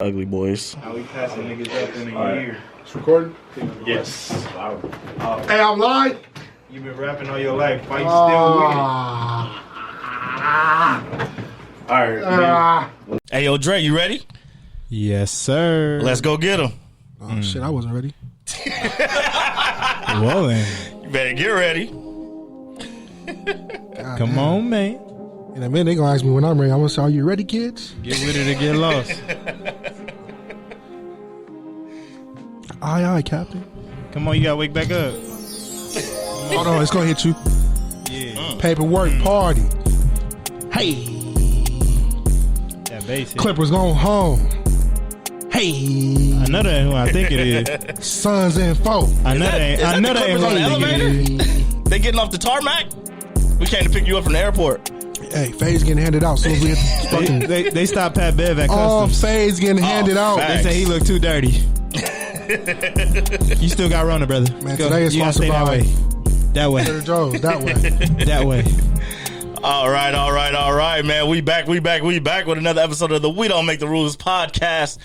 Ugly boys. How we passing niggas up in a year? It's recording? Yes. Hey, I'm live. You been rapping all your life. Why you still with it? Alright, Hey, yo, Dre, you ready? Yes, sir. Let's go get him. Oh, shit, I wasn't ready. Well, then. You better get ready. Come on, man. In a minute, they gonna ask me when I'm ready. I'm gonna say, "Are you ready, kids?" Get with it or get lost. Aye, aye, Captain. Come on, you gotta wake back up. Hold on, it's gonna hit you. Yeah. Paperwork party. Hey, That bass hit. Clippers going home. Hey, I know that ain't who I think it is. Suns in four. I know that ain't. Is I that know the that ain't Clippers who on the I think it elevator? is. They getting off the tarmac? We came to pick you up from the airport. Hey, Fade's getting handed out. Soon as we hit the fucking. They stopped Pat Bev at Oh, customs. Fade's getting handed out. facts. They say he looked too dirty. You still got Rona, brother. Man, Go. today is You gotta stay that sponsored way. That way. Trader Joe's that way. That way. All right, man. We back with another episode of the We Don't Make the Rules podcast,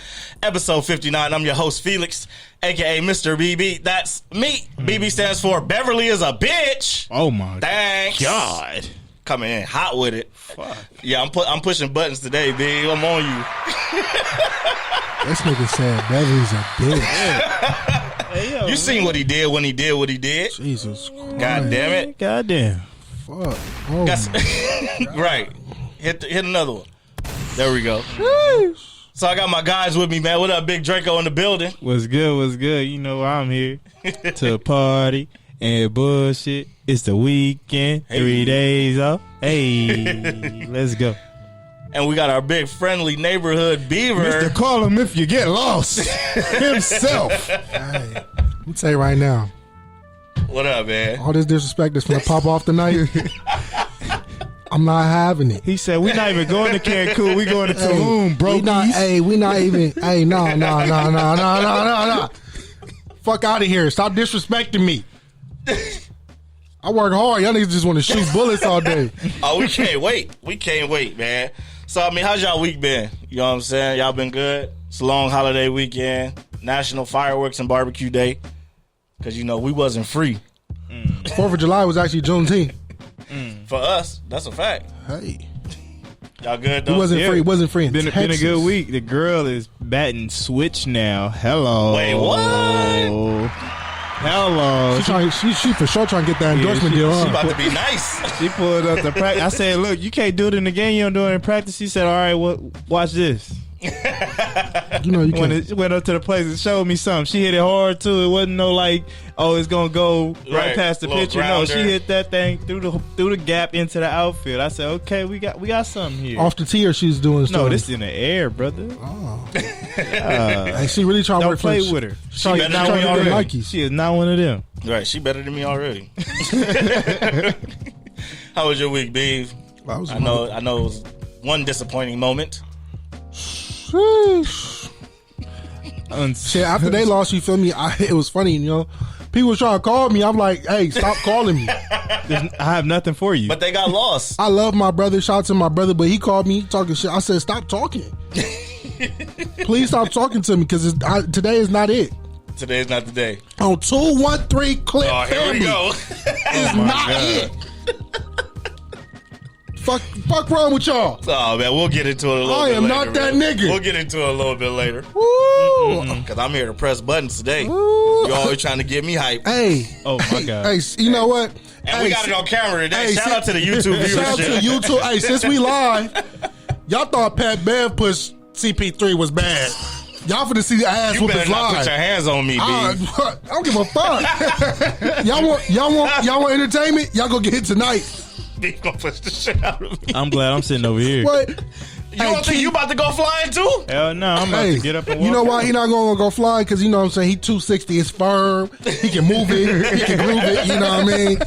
episode 59. I'm your host, Felix, a.k.a. Mr. BB. That's me. BB stands for Beverly is a bitch. Oh, my Thanks. God. Coming in hot with it. Fuck. Yeah, I'm pushing buttons today, B. I'm on you. This nigga said Beverly's a bitch. Hey, yo. You seen what he did when he did what he did. Jesus Christ. God damn it. God damn. Fuck. Oh, Got my. right. Hit another one. There we go. So I got my guys with me, man. What up, Big Draco in the building? What's good? You know I'm here to party and bullshit. It's the weekend. Hey. 3 days off. Hey, let's go. And we got our big friendly neighborhood beaver. Call him if you get lost. Himself. Hey, let me tell you right now. What up, man? All this disrespect that's gonna pop off tonight. I'm not having it. He said we're not even going to Cancun. We going to Tulum, bro. We not even. Hey, no. Fuck out of here. Stop disrespecting me. I work hard. Y'all niggas just want to shoot bullets all day. Oh, we can't wait. We can't wait, man. So, I mean, how's y'all week been? You know what I'm saying? Y'all been good? It's a long holiday weekend. National Fireworks and Barbecue Day. Because, you know, we wasn't free. 4th of July was actually Juneteenth. For us, that's a fact. Hey, Y'all good, it though? wasn't Yeah. free. It wasn't free in Been a Texas. good week. The girl is batting switch now. Hello. Wait, what? Hello. She for sure trying to get that endorsement she- deal. She Huh? about to be nice. She pulled up the practice. I said, look, you can't do it in the game. You don't do it in practice. She said, all right, well, watch this. You know you When can't. it went up to the place and showed me something. She hit it hard, too. It wasn't no like, oh, it's going to go right Right. past the Little pitcher. No, she grounder. hit that thing through the gap into the outfield. I said, okay, we got something here. Off the tee or she's doing No, stuff? this is in the air, brother. Oh. Hey, she really trying to Don't work play for with her. She better trying than to me get the already. Nikes. She is not one of them. Right, she better than me already. How was your week, Beav? I know it was one disappointing moment. Shit, after they lost, you feel me? It was funny, you know. People was trying to call me. I'm like, hey, stop calling me. I have nothing for you. But they got lost. I love my brother. Shout out to my brother, but he called me talking shit. I said, stop talking. Please stop talking to me because today is not it. Today's not the day. On 213 Clip Oh, here Family we go. is not it. Fuck wrong with y'all. Oh, man, we'll get into it a little I bit am later. not that man. nigga. We'll get into it a little bit later. Woo. Because I'm here to press buttons today. Woo. You always trying to get me hyped. Hey. Oh, my God. Hey, you know what? And Hey, we got it on camera today. hey, Shout out to the YouTube Shout out to viewership. YouTube. Hey, since we live, y'all thought Pat Bev pushed CP3 was bad. Y'all finna see the ass You whoop better his not put live. your hands on me, B. I don't give a fuck. y'all want entertainment? Y'all go get it tonight. B gonna push the shit out of me. I'm glad I'm sitting over here. What? You don't think you about to go flying too? Hell no, I'm about Hey, to get up and walk. you know why he not gonna go flying? Because you know what I'm saying, he 260 is firm. He can move it. He can groove it. You know what I mean?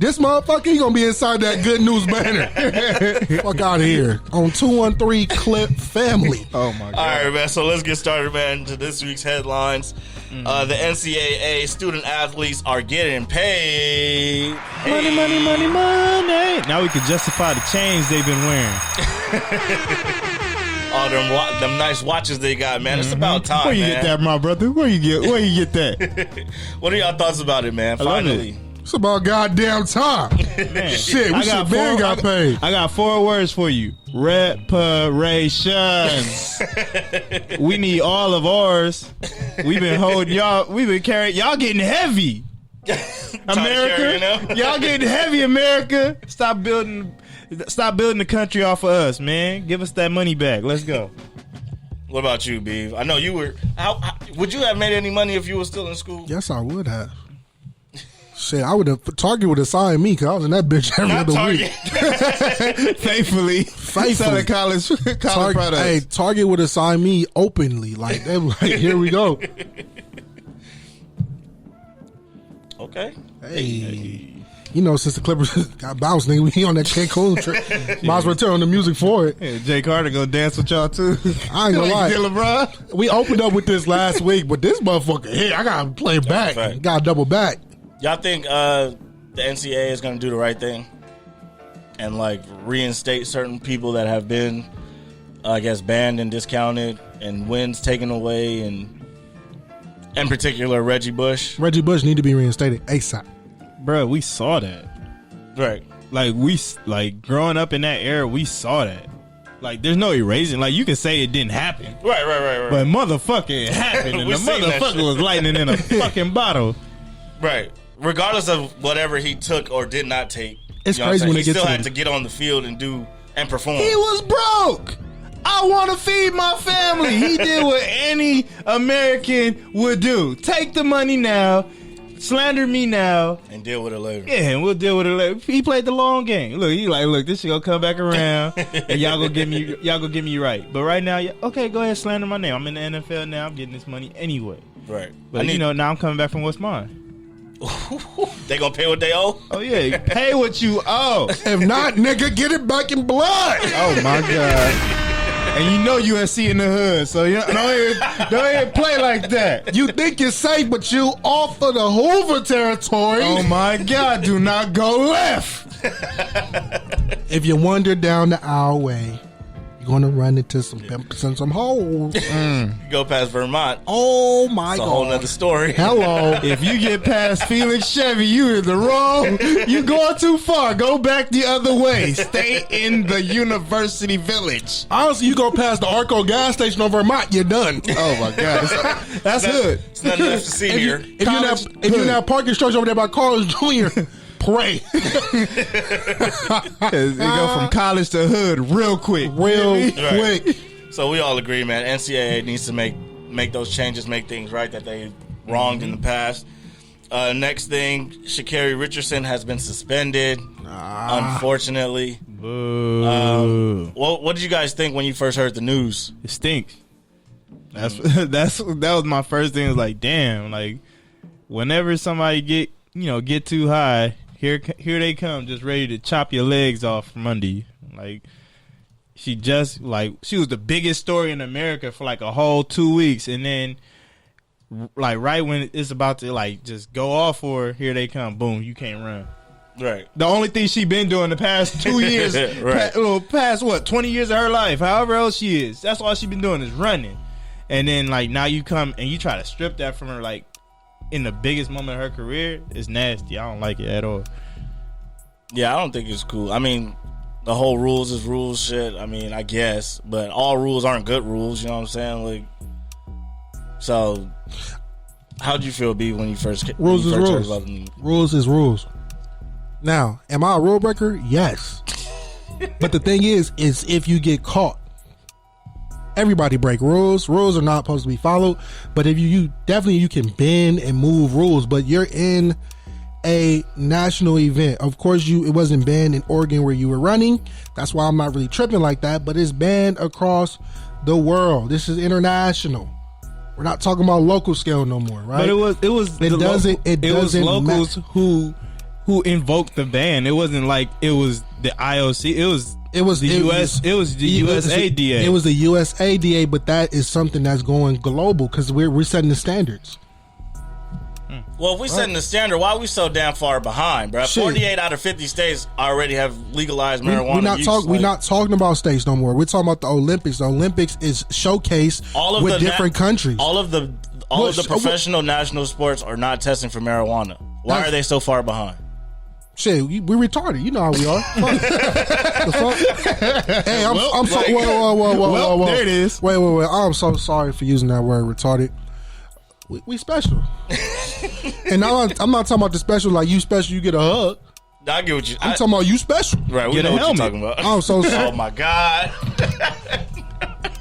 This motherfucker, he gonna be inside that good news banner. Fuck out of here. On 213 Clip Family. Oh, my God. All right, man. So let's get started, man, to this week's headlines. The NCAA student athletes are getting paid. Money. Now we can justify the chains they've been wearing. all them nice watches they got, man. It's about time, Where you man. get that, my brother? Where you get that? What are y'all thoughts about it, man? I love Finally. it. It's about goddamn time. Man, Shit, we should been got paid. I got 4 words for you. Reparations. We need all of ours. We've been holding y'all. We've been carrying y'all getting heavy. America, y'all getting heavy. America, stop building the country off of us, man. Give us that money back. Let's go. What about you, Beav? I know you were. Would you have made any money if you were still in school? Yes, I would have. Shit, I would have. Target would have signed me because I was in that bitch every Not other week. Faithfully. Selling college products. Hey, Target would have signed me openly. Like, they were like, here we go. Okay. Hey. You know, since the Clippers got bounced, nigga, we on that Cancun trip. Might as well turn on the music for it. Yeah, Jay Carter gonna dance with y'all too. I ain't gonna lie. LeBron. We opened up with this last week, but this motherfucker here, I gotta play back. Fact. Gotta double back. Y'all think the NCAA is going to do the right thing and like reinstate certain people that have been, I guess, banned and discounted and wins taken away, and in particular Reggie Bush? Reggie Bush need to be reinstated ASAP. Bro, we saw that. Right. Like growing up in that era, we saw that. Like, there's no erasing. Like, you can say it didn't happen. Right. But motherfucker, it happened. And We the seen that motherfucker shit. was lightning in a fucking bottle. Right. Regardless of whatever he took or did not take, It's you know crazy what I'm saying? when he it gets still to had the- to get on the field and perform. He was broke. I want to feed my family. He did what any American would do. Take the money now, slander me now, And deal with it later. yeah, and we'll deal with it later. He played the long game. Look, this shit gonna come back around, and y'all gonna get me right. But right now, okay, go ahead, slander my name. I'm in the NFL now. I'm getting this money anyway. Right. But now I'm coming back from what's mine. They gonna pay what they owe? Oh yeah, pay what you owe. If not, nigga, get it back in blood. Oh my god. And you know USC in the hood, so don't even play like that. You think you're safe, but you off of the Hoover territory. Oh my god, do not go left. If you wander down the aisleway, you're gonna run into some pimps and some hoes. You go past Vermont. Oh my It's a god. whole nother story. Hello. If you get past Felix Chevy, you in the wrong. You going too far. Go back the other way. Stay in the University Village. Honestly, you go past the Arco gas station on Vermont, you're done. Oh my god, that's hood. It's nothing left to see here. If you're in that parking structure over there by Carlos Jr., pray. It go from college to hood real quick. Real quick. So we all agree, man. NCAA needs to make those changes, make things right that they wronged in the past. Next thing, Sha'Carri Richardson has been suspended, unfortunately. What did you guys think when you first heard the news? It stinks. That was my first thing. It was like, damn, like whenever somebody get too high, here they come, just ready to chop your legs off from under you. Like she was the biggest story in America for like a whole 2 weeks, and then like right when it's about to like just go off for her, here they come, boom, you can't run. Right. The only thing she been doing the past 2 years, Right. past what, 20 years of her life, however else she is, that's all she been doing is running. And then like now you come and you try to strip that from her like in the biggest moment of her career. It's nasty. I don't like it at all. Yeah, I don't think it's cool. I mean, the whole rules is rules shit. I mean, I guess, but all rules aren't good rules. You know what I'm saying? Like, so how'd you feel, B, when you first Rules is heard rules. about the news? Rules is rules. Now, am I a rule breaker? Yes. But the thing is if you get caught. Everybody break rules. Rules are not supposed to be followed. But if you definitely you can bend and move rules. But you're in a national event. Of course, it wasn't banned in Oregon where you were running. That's why I'm not really tripping like that. But it's banned across the world. This is international. We're not talking about local scale no more, right? But it was locals who invoked the ban. It wasn't like it was the IOC. It was the USADA. It was the USADA, but that is something that's going global because we're setting the standards. Well, if we setting the standard, why are we so damn far behind, bro? Shit. 48 out of 50 states already have legalized marijuana We're use. not talking about states no more. We're talking about the Olympics. The Olympics is showcased with different countries. All of the professional national sports are not testing for marijuana. Why are they so far behind? Shit, we're retarded. You know how we are. Fuck. The fuck? Hey, I'm so. Whoa. There it is. Wait. I'm so sorry for using that word, retarded. We special. And now I'm not talking about the special like you special, you get a hug. I get what you. I'm talking about you special. Right, we Get know a what you're helmet. talking about. I'm so sorry. Oh my god.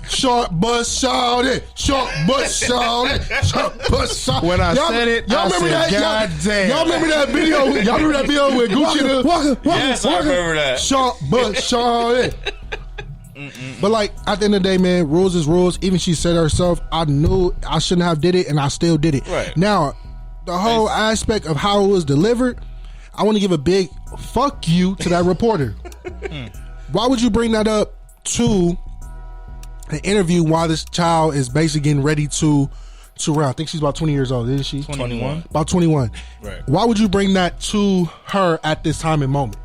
Short bus shouted. Short bus shouted. Short bus shouted. When I said it, I said, God damn. Y'all remember that video? Y'all remember that video with Gucci? Walker, Yes, I remember that. Short bus shouted. But like at the end of the day, man, rules is rules. Even she said herself, I knew I shouldn't have did it, and I still did it. Right. Now, the whole aspect of how it was delivered, I want to give a big fuck you to that reporter. Why would you bring that up to an interview while this child is basically getting ready to run? I think she's about 20 years old, isn't she? 21. About 21. Right. Why would you bring that to her at this time and moment?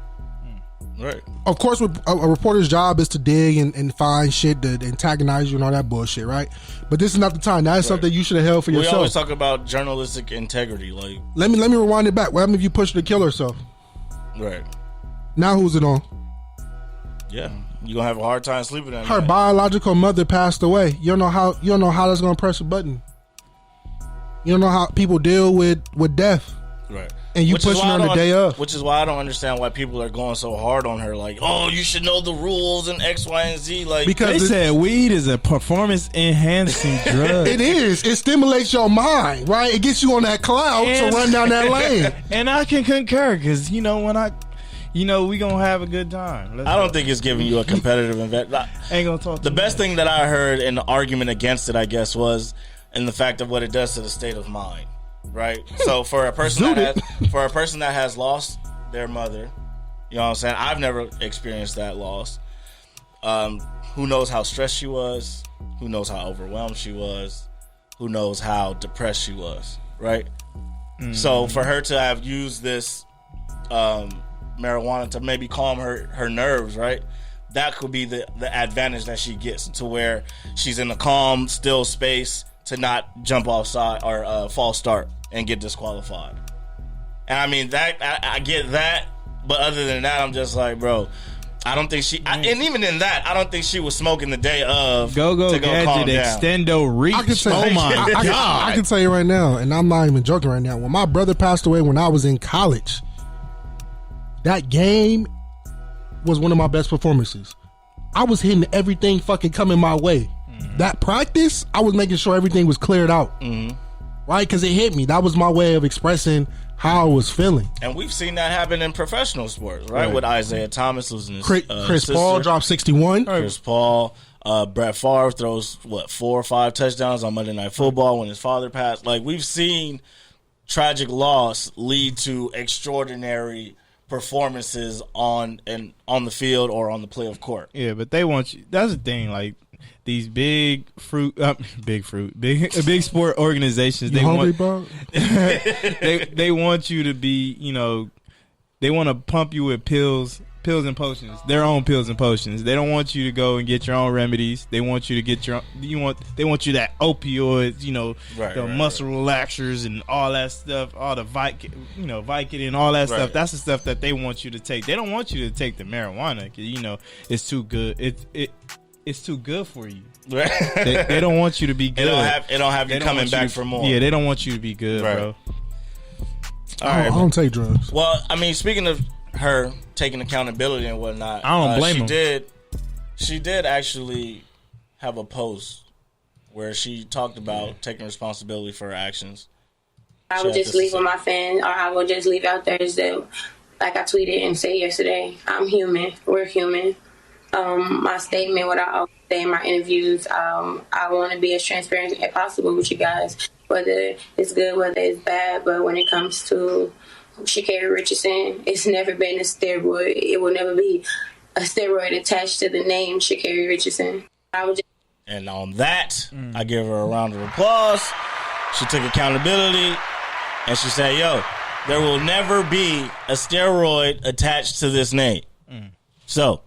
Right. Of course, a reporter's job is to dig and find shit to antagonize you and all that bullshit, right? But this is not the time. That is something you should have held for We yourself. always talk about journalistic integrity, like Let me rewind it back. What happened if you pushed her to kill herself? right. Now who's it on? Yeah, you gonna have a hard time sleeping at Her night. biological mother passed away. You don't know how that's gonna press a button. You don't know how people deal with death. Right. And you Which is pushing why her I the don't- day of. Which is why I don't understand why people are going so hard on her. Like, oh, you should know the rules and X, Y, and Z. Like, They Because said weed is a performance enhancing drug. it is. It stimulates your mind, right? It gets you on that cloud And- to run down that lane. And I can concur because we gonna have a good time. I don't think it's giving you a competitive advantage. ain't gonna talk. The best thing that I heard in the argument against it, I guess, was in the fact of what it does to the state of mind. Right. So for a person that has lost their mother, you know what I'm saying? I've never experienced that loss. Who knows how stressed she was? Who knows how overwhelmed she was? Who knows how depressed she was? Right. So for her to have used this marijuana to maybe calm her nerves, right? That could be the advantage that she gets to where she's in a calm, still space to not jump offside or false start and get disqualified. And I mean that I get that, but other than that, I'm just like, bro, I don't think and even in that, I don't think she was smoking the day of. Go to go calm gadget down. extendo reach. I can tell, Oh my I god! can tell you right now, and I'm not even joking right now. When my brother passed away when I was in college, that game was one of my best performances. I was hitting everything fucking coming my way. That practice, I was making sure everything was cleared out. Right? Because it hit me. That was my way of expressing how I was feeling. And we've seen that happen in professional sports, right? With Isaiah Thomas losing his Chris sister. Paul dropped 61. Chris Paul, Brett Favre throws 4 or 5 touchdowns on Monday Night Football when his father passed. Like, we've seen tragic loss lead to extraordinary performances on the field or on the play of court. Yeah, but they want you. That's the thing. Like these big sport organizations. You They hungry, want bro? they want you to be. They want to pump you with pills and potions. Their own pills and potions. They don't want you to go and get your own remedies. They want you to get They want you that opioids. The muscle relaxers and all that stuff. All the Vicodin and all that stuff. That's the stuff that they want you to take. They don't want you to take the marijuana because it's too good. It's too good for you. They don't want you to be good. It don't have you coming back for more. Yeah, they don't want you to be good, bro. All right. I don't take drugs. Well, I mean, speaking of her taking accountability and whatnot, I don't blame him. She did actually have a post where she talked about taking responsibility for her actions. I would just leave with my fan, or I would just leave out there is that, like I tweeted and said yesterday, I'm human. We're human. My statement, what I always say in my interviews, I want to be as transparent as possible with you guys, whether it's good, whether it's bad. But when it comes to Sha'Carri Richardson, it's never been a steroid. It will never be a steroid attached to the name Sha'Carri Richardson. And on that, I give her a round of applause. She took accountability. And she said, yo, there will never be a steroid attached to this name. So,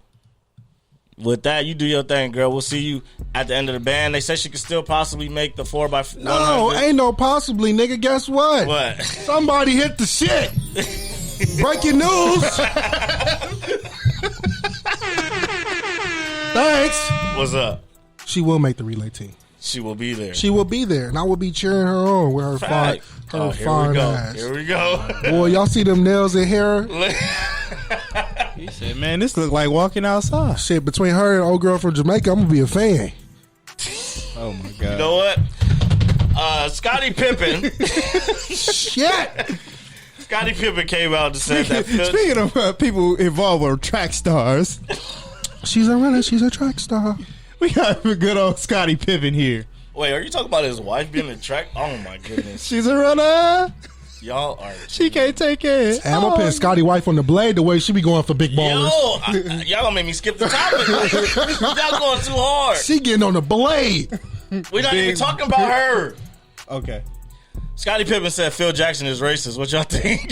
with that, you do your thing, girl. We'll see you at the end of the band. They said she could still possibly make the 4x100. No, ain't no possibly, nigga. Guess what? What? Somebody hit the shit. Breaking news. Thanks. What's up? She will make the relay team. She will be there. She will be there, and I will be cheering her on with her fine, Oh, here we fine go. ass. Here we go. Boy, y'all see them nails and hair? He said, "Man, this look like walking outside." Shit, between her and old girl from Jamaica, I'm gonna be a fan. Oh my god! You know what? Scottie Pippen. Shit. Scottie Pippen came out and said that. Speaking of people involved with track stars, She's a runner. She's a track star. we got a good old Scottie Pippen here. Wait, are you talking about his wife being a track? Oh my goodness, She's a runner. y'all are. She can't take it. Hey, I'm gonna put Scotty wife on the blade the way she be going for big ballers. Yo, y'all gonna make me skip the topic. Y'all going too hard. She getting on the blade. We're not even talking about her. Okay. Scottie Pippen said Phil Jackson is racist. What y'all think?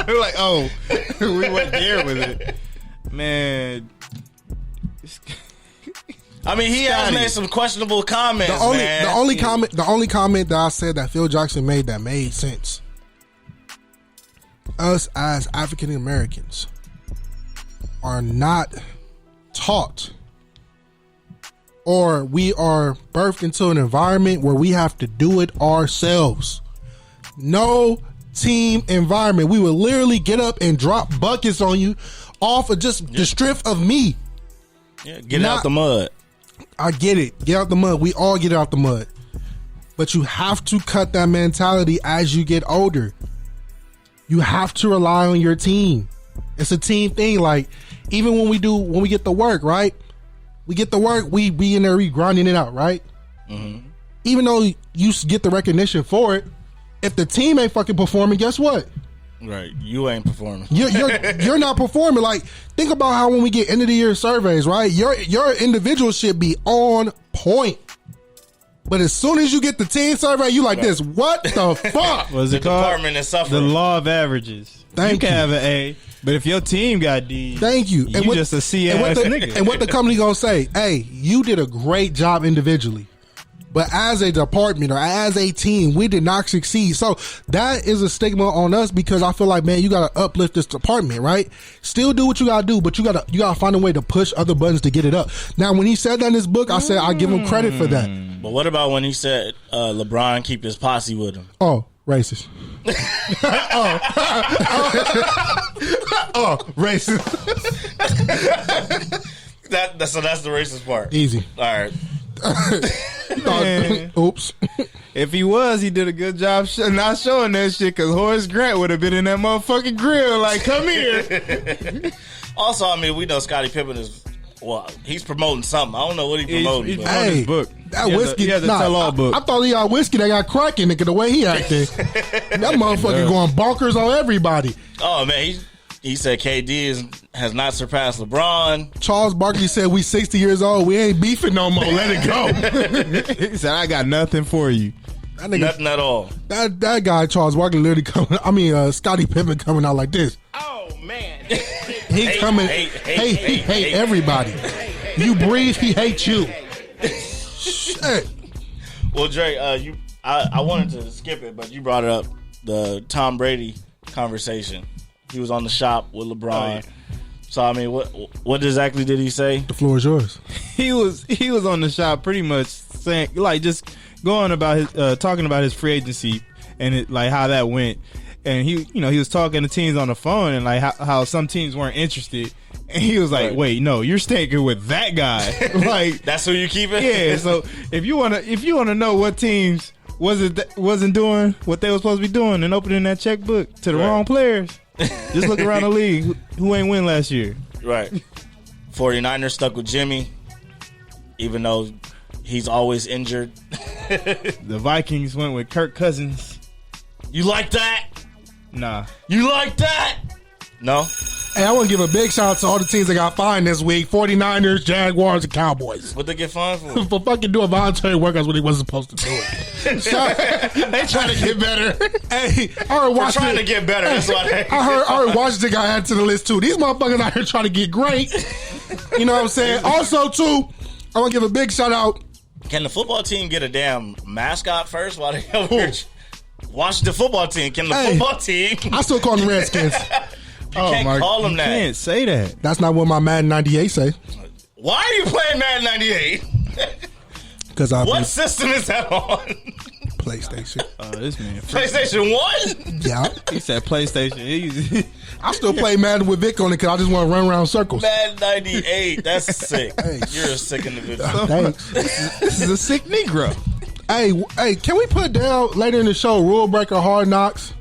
We're like, oh, we went there with it, man. I mean, he has Scotty. made some questionable comments. man. The only comment that I said that Phil Jackson made that made sense. Us as African Americans are not taught, or we are birthed into an environment where we have to do it ourselves. No team environment. We would literally get up and drop buckets on you off of just the strength of me. Yeah, get out the mud. I get it. Get out the mud. We all get out the mud. But you have to cut that mentality as you get older. You have to rely on your team. It's a team thing. Like, even when we get the work, right? We get the work, we be in there, we grinding it out, right? Mm-hmm. Even though you get the recognition for it, if the team ain't fucking performing, guess what? Right, you ain't performing. You're not performing. Like, think about how when we get end of the year surveys, right? Your individual should be on point. But as soon as you get the team survey, you like this. What the fuck? Was it The called? department is suffering. The law of averages. Thank you can you. have an A, but if your team got D, Thank you. You just a C ass nigga. And what the company gonna say? Hey, you did a great job individually, but as a department or as a team, we did not succeed. So that is a stigma on us because I feel like, man, you gotta uplift this department, right? Still do what you gotta do, but you gotta find a way to push other buttons to get it up. Now, when he said that in his book, I said I give him credit for that. But what about when he said LeBron keep his posse with him? Oh, racist. Oh, racist. So that's the racist part. Easy. All right. Man. Oops. If he was, he did a good job not showing that shit because Horace Grant would have been in that motherfucking grill like, come here. Also, I mean, we know Scottie Pippen is, well, he's promoting something. I don't know what he's promoting. He's but- promoting his book. That He has whiskey. He has a tell-all book. I thought he had whiskey that got cracking, nigga, the way he acted. That motherfucker going bonkers on everybody. Oh, man, he said KD has not surpassed LeBron. Charles Barkley said we 60 years old. We ain't beefing no more. Let it go. He said, I got nothing for you. That nigga, Nothing at all. that guy, Charles Barkley, literally coming. I mean, Scottie Pippen coming out like this. Oh, man. He coming. He hate everybody. You breathe, he hates you. Shit. Well, Dre, I wanted to skip it, but you brought it up, the Tom Brady conversation. He was on the shop with LeBron. Oh, yeah. So, I mean, what exactly did he say? The floor is yours. He was on the shop pretty much saying, like, just going about his talking about his free agency and it, like how that went. And he was talking to teams on the phone and like how some teams weren't interested. And he was like, Right. "Wait, no, you're sticking with that guy." Like, That's who you keeping? yeah. So if you wanna know what teams wasn't doing what they were supposed to be doing and opening that checkbook to the Right. wrong players, just look around the league. Who ain't win last year? Right. 49ers stuck with Jimmy, even though he's always injured. The Vikings went with Kirk Cousins. You like that? Nah. You like that? No? Hey, I want to give a big shout out to all the teams that got fined this week: 49ers, Jaguars, and Cowboys. What they get fined for? For fucking doing voluntary workouts when they wasn't supposed to do it. They trying to get better. Hey, I heard We're trying to get better. That's why they I heard Washington got added to the list too. These motherfuckers out here trying to get great. You know what I'm saying? Also, too, I want to give a big shout out. Can the football team get a damn mascot first? While they over here? Washington football team. Can the football team? I still call them Redskins. You can't call them You that. can't say that. That's not what my Madden 98 say. Why are you playing Madden 98? Because I What system is that on? PlayStation. This man. PlayStation 1? Yeah, He said PlayStation. I still play Madden with Vic on it because I just want to run around circles. Madden 98. That's sick. Hey. You're a sick individual. Thanks. This is a sick Negro. Hey, can we put down later in the show Rule Breaker Hard Knocks?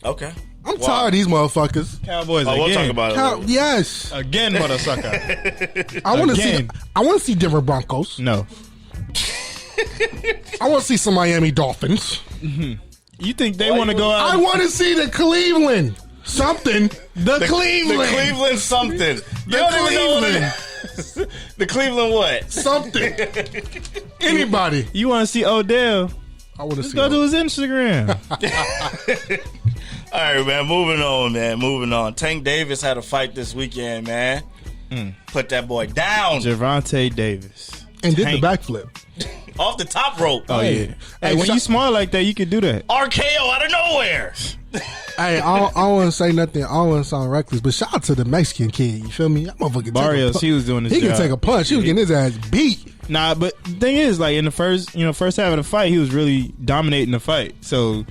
Okay. I'm tired of these motherfuckers. Cowboys Oh, again. we'll talk about it later. Yes, Again, motherfucker. I want to see. Again. I want to see Denver Broncos. No. I want to see some Miami Dolphins. You think they want to go out? I want to see the Cleveland something. The Cleveland The Cleveland something. You don't even know what it is. The Cleveland what? something. Anybody? You want to see Odell? I want to see. Go to his Instagram. All right, man. Moving on, man. Moving on. Tank Davis had a fight this weekend, man. Put that boy down Javante Davis. and did Tank. the backflip. off the top rope. Oh, Hey. yeah. Hey, Hey, when shot- you small like that, you can do that. RKO out of nowhere. Hey, I don't want to say nothing. I don't want to sound reckless, but shout out to the Mexican kid. You feel me? That motherfucker. Barrios, he was doing his He job. can take a punch. He was getting his ass beat. Nah, but the thing is, like in the first half of the fight, he was really dominating the fight. So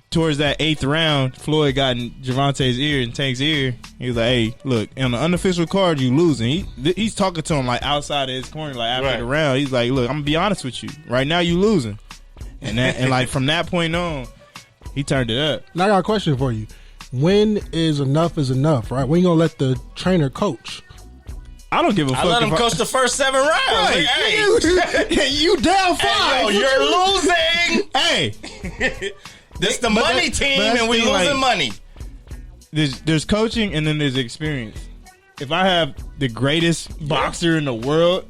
towards that 8th round, Floyd got in Javante's ear and Tank's ear. He was like, "Hey, look, on the unofficial card, you losing." He's talking to him like outside of his corner, like after Right. the round. He's like, "Look, I'm gonna be honest with you. Right now, you losing." And like from that point on, he turned it up. Now I got a question for you. When is enough, right? When you gonna let the trainer coach? I don't give a fuck. I let him if coach the first 7 rounds. Right. Like, hey, you down hey, yo, you're losing. Hey, This the But money that- team, but that's and we the thing, losing like- money. there's coaching and then there's experience. If I have the greatest boxer in the world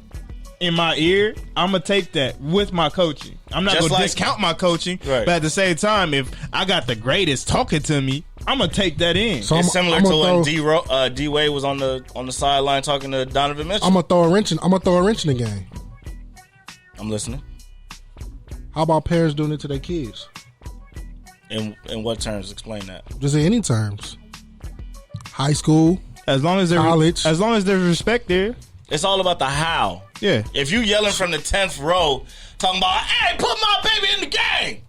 in my ear, I'm gonna take that with my coaching. I'm not Just gonna like- discount my coaching, Right. but at the same time, if I got the greatest talking to me, I'm gonna take that in. So It's I'm similar gonna to when D Wade was on the sideline talking to Donovan Mitchell. I'm gonna throw a wrench in. I'm gonna throw a wrench in the game. I'm listening. How about parents doing it to their kids? In what terms? Explain that. Just in any terms. High school. As long as College. as long as there's respect there, It's all about the how. yeah. If you yelling from the 10th row, talking about, "Hey, put my baby in the game,"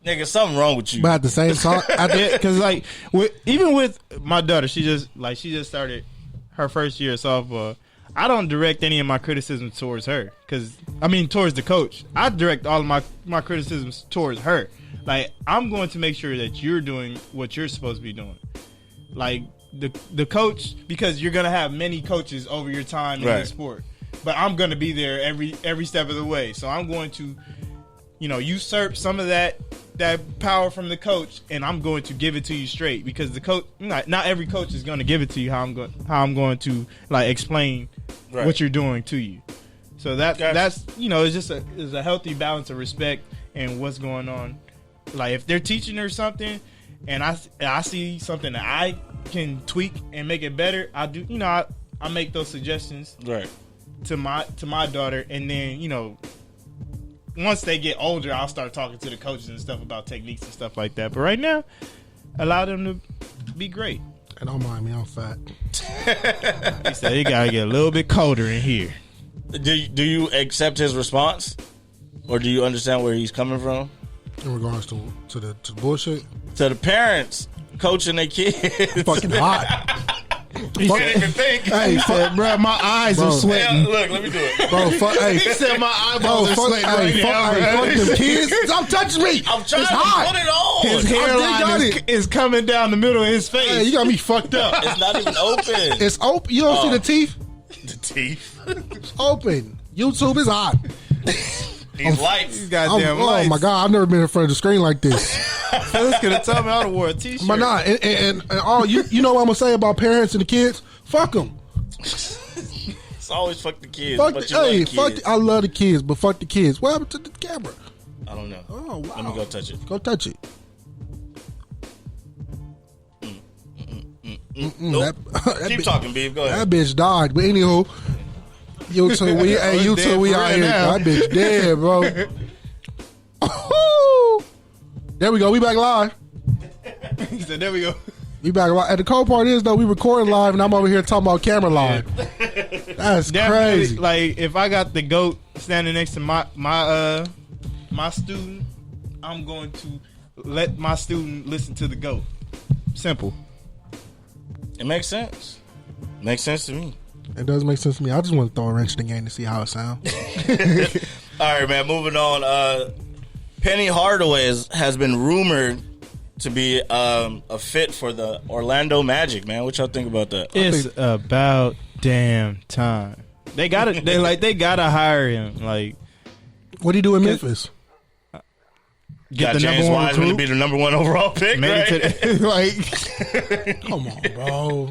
nigga, something wrong with you. But at the same time, Because like even with my daughter, she just started her first year of softball. I don't direct any of my criticism towards her towards the coach. I direct all of my criticisms towards her. Like, I'm going to make sure that you're doing what you're supposed to be doing. Like the coach, because you're gonna have many coaches over your time in Right. the sport. But I'm gonna be there every step of the way. So I'm going to, usurp some of that power from the coach, and I'm going to give it to you straight, because the coach, not every coach is going to give it to you how I'm going to like explain Right. what you're doing to you. So Gotcha. that's it's just a healthy balance of respect and what's going on. Like, if they're teaching her something, and I see something that I can tweak and make it better, I do. I make those suggestions Right. to my daughter, and then once they get older, I'll start talking to the coaches and stuff about techniques and stuff like that. But right now, allow them to be great. and don't mind me, I'm fat. He said it gotta get a little bit colder in here. Do you accept his response, or do you understand where he's coming from? In regards to the bullshit, To the parents coaching their kids, fucking hot. you can't even think. Hey, He said, "Bro, my eyes Bro. are Yeah, sweating." look, let me do it. bro, fuck, hey, He said, "My bro, eyeballs are fuck, sweating hey, right now." fuck bro. them kids. Stop touching me. I'm trying it's to hot. put it on. His I got hairline it. is coming down the middle of his face. Hey, you got me fucked up. It's not even open. It's open. You don't see the teeth? The teeth. It's open. YouTube is hot. These lights. These goddamn Oh lights. my god, I've never been in front of the screen like this. Fellas could have told me I would have wore a t-shirt. But nah, and all you know what I'm gonna say about parents and the kids? Fuck them. It's always fuck the kids. Fuck but the, you love hey, the fuck. kids. I love the kids, but fuck the kids. What happened to the camera? I don't know. Oh wow. Let me go touch it. Go touch it. Nope. That Keep bitch- talking, Beef. Go ahead. That bitch died. But anywho, you two we hey, you dead two we for out real here. now. That bitch dead, bro. There we go. We back live. He said, there we go. We back live. And the cold part is though, we recording live, and I'm over here talking about camera live. That's Definitely, crazy. like, if I got the GOAT standing next to my student, I'm going to let my student listen to the GOAT. Simple. It makes sense. Makes sense to me. It does make sense to me. I just want to throw a wrench in the game to see how it sounds. All right, man. Moving on. Penny Hardaway has been rumored to be a fit for the Orlando Magic. Man, what y'all think about that? It's about damn time. They gotta. They gotta hire him. Like, What do you do in Memphis? get Got the James number one Wiseman to recruit. be the number one overall pick, Make right? it to the, like, Come on, bro.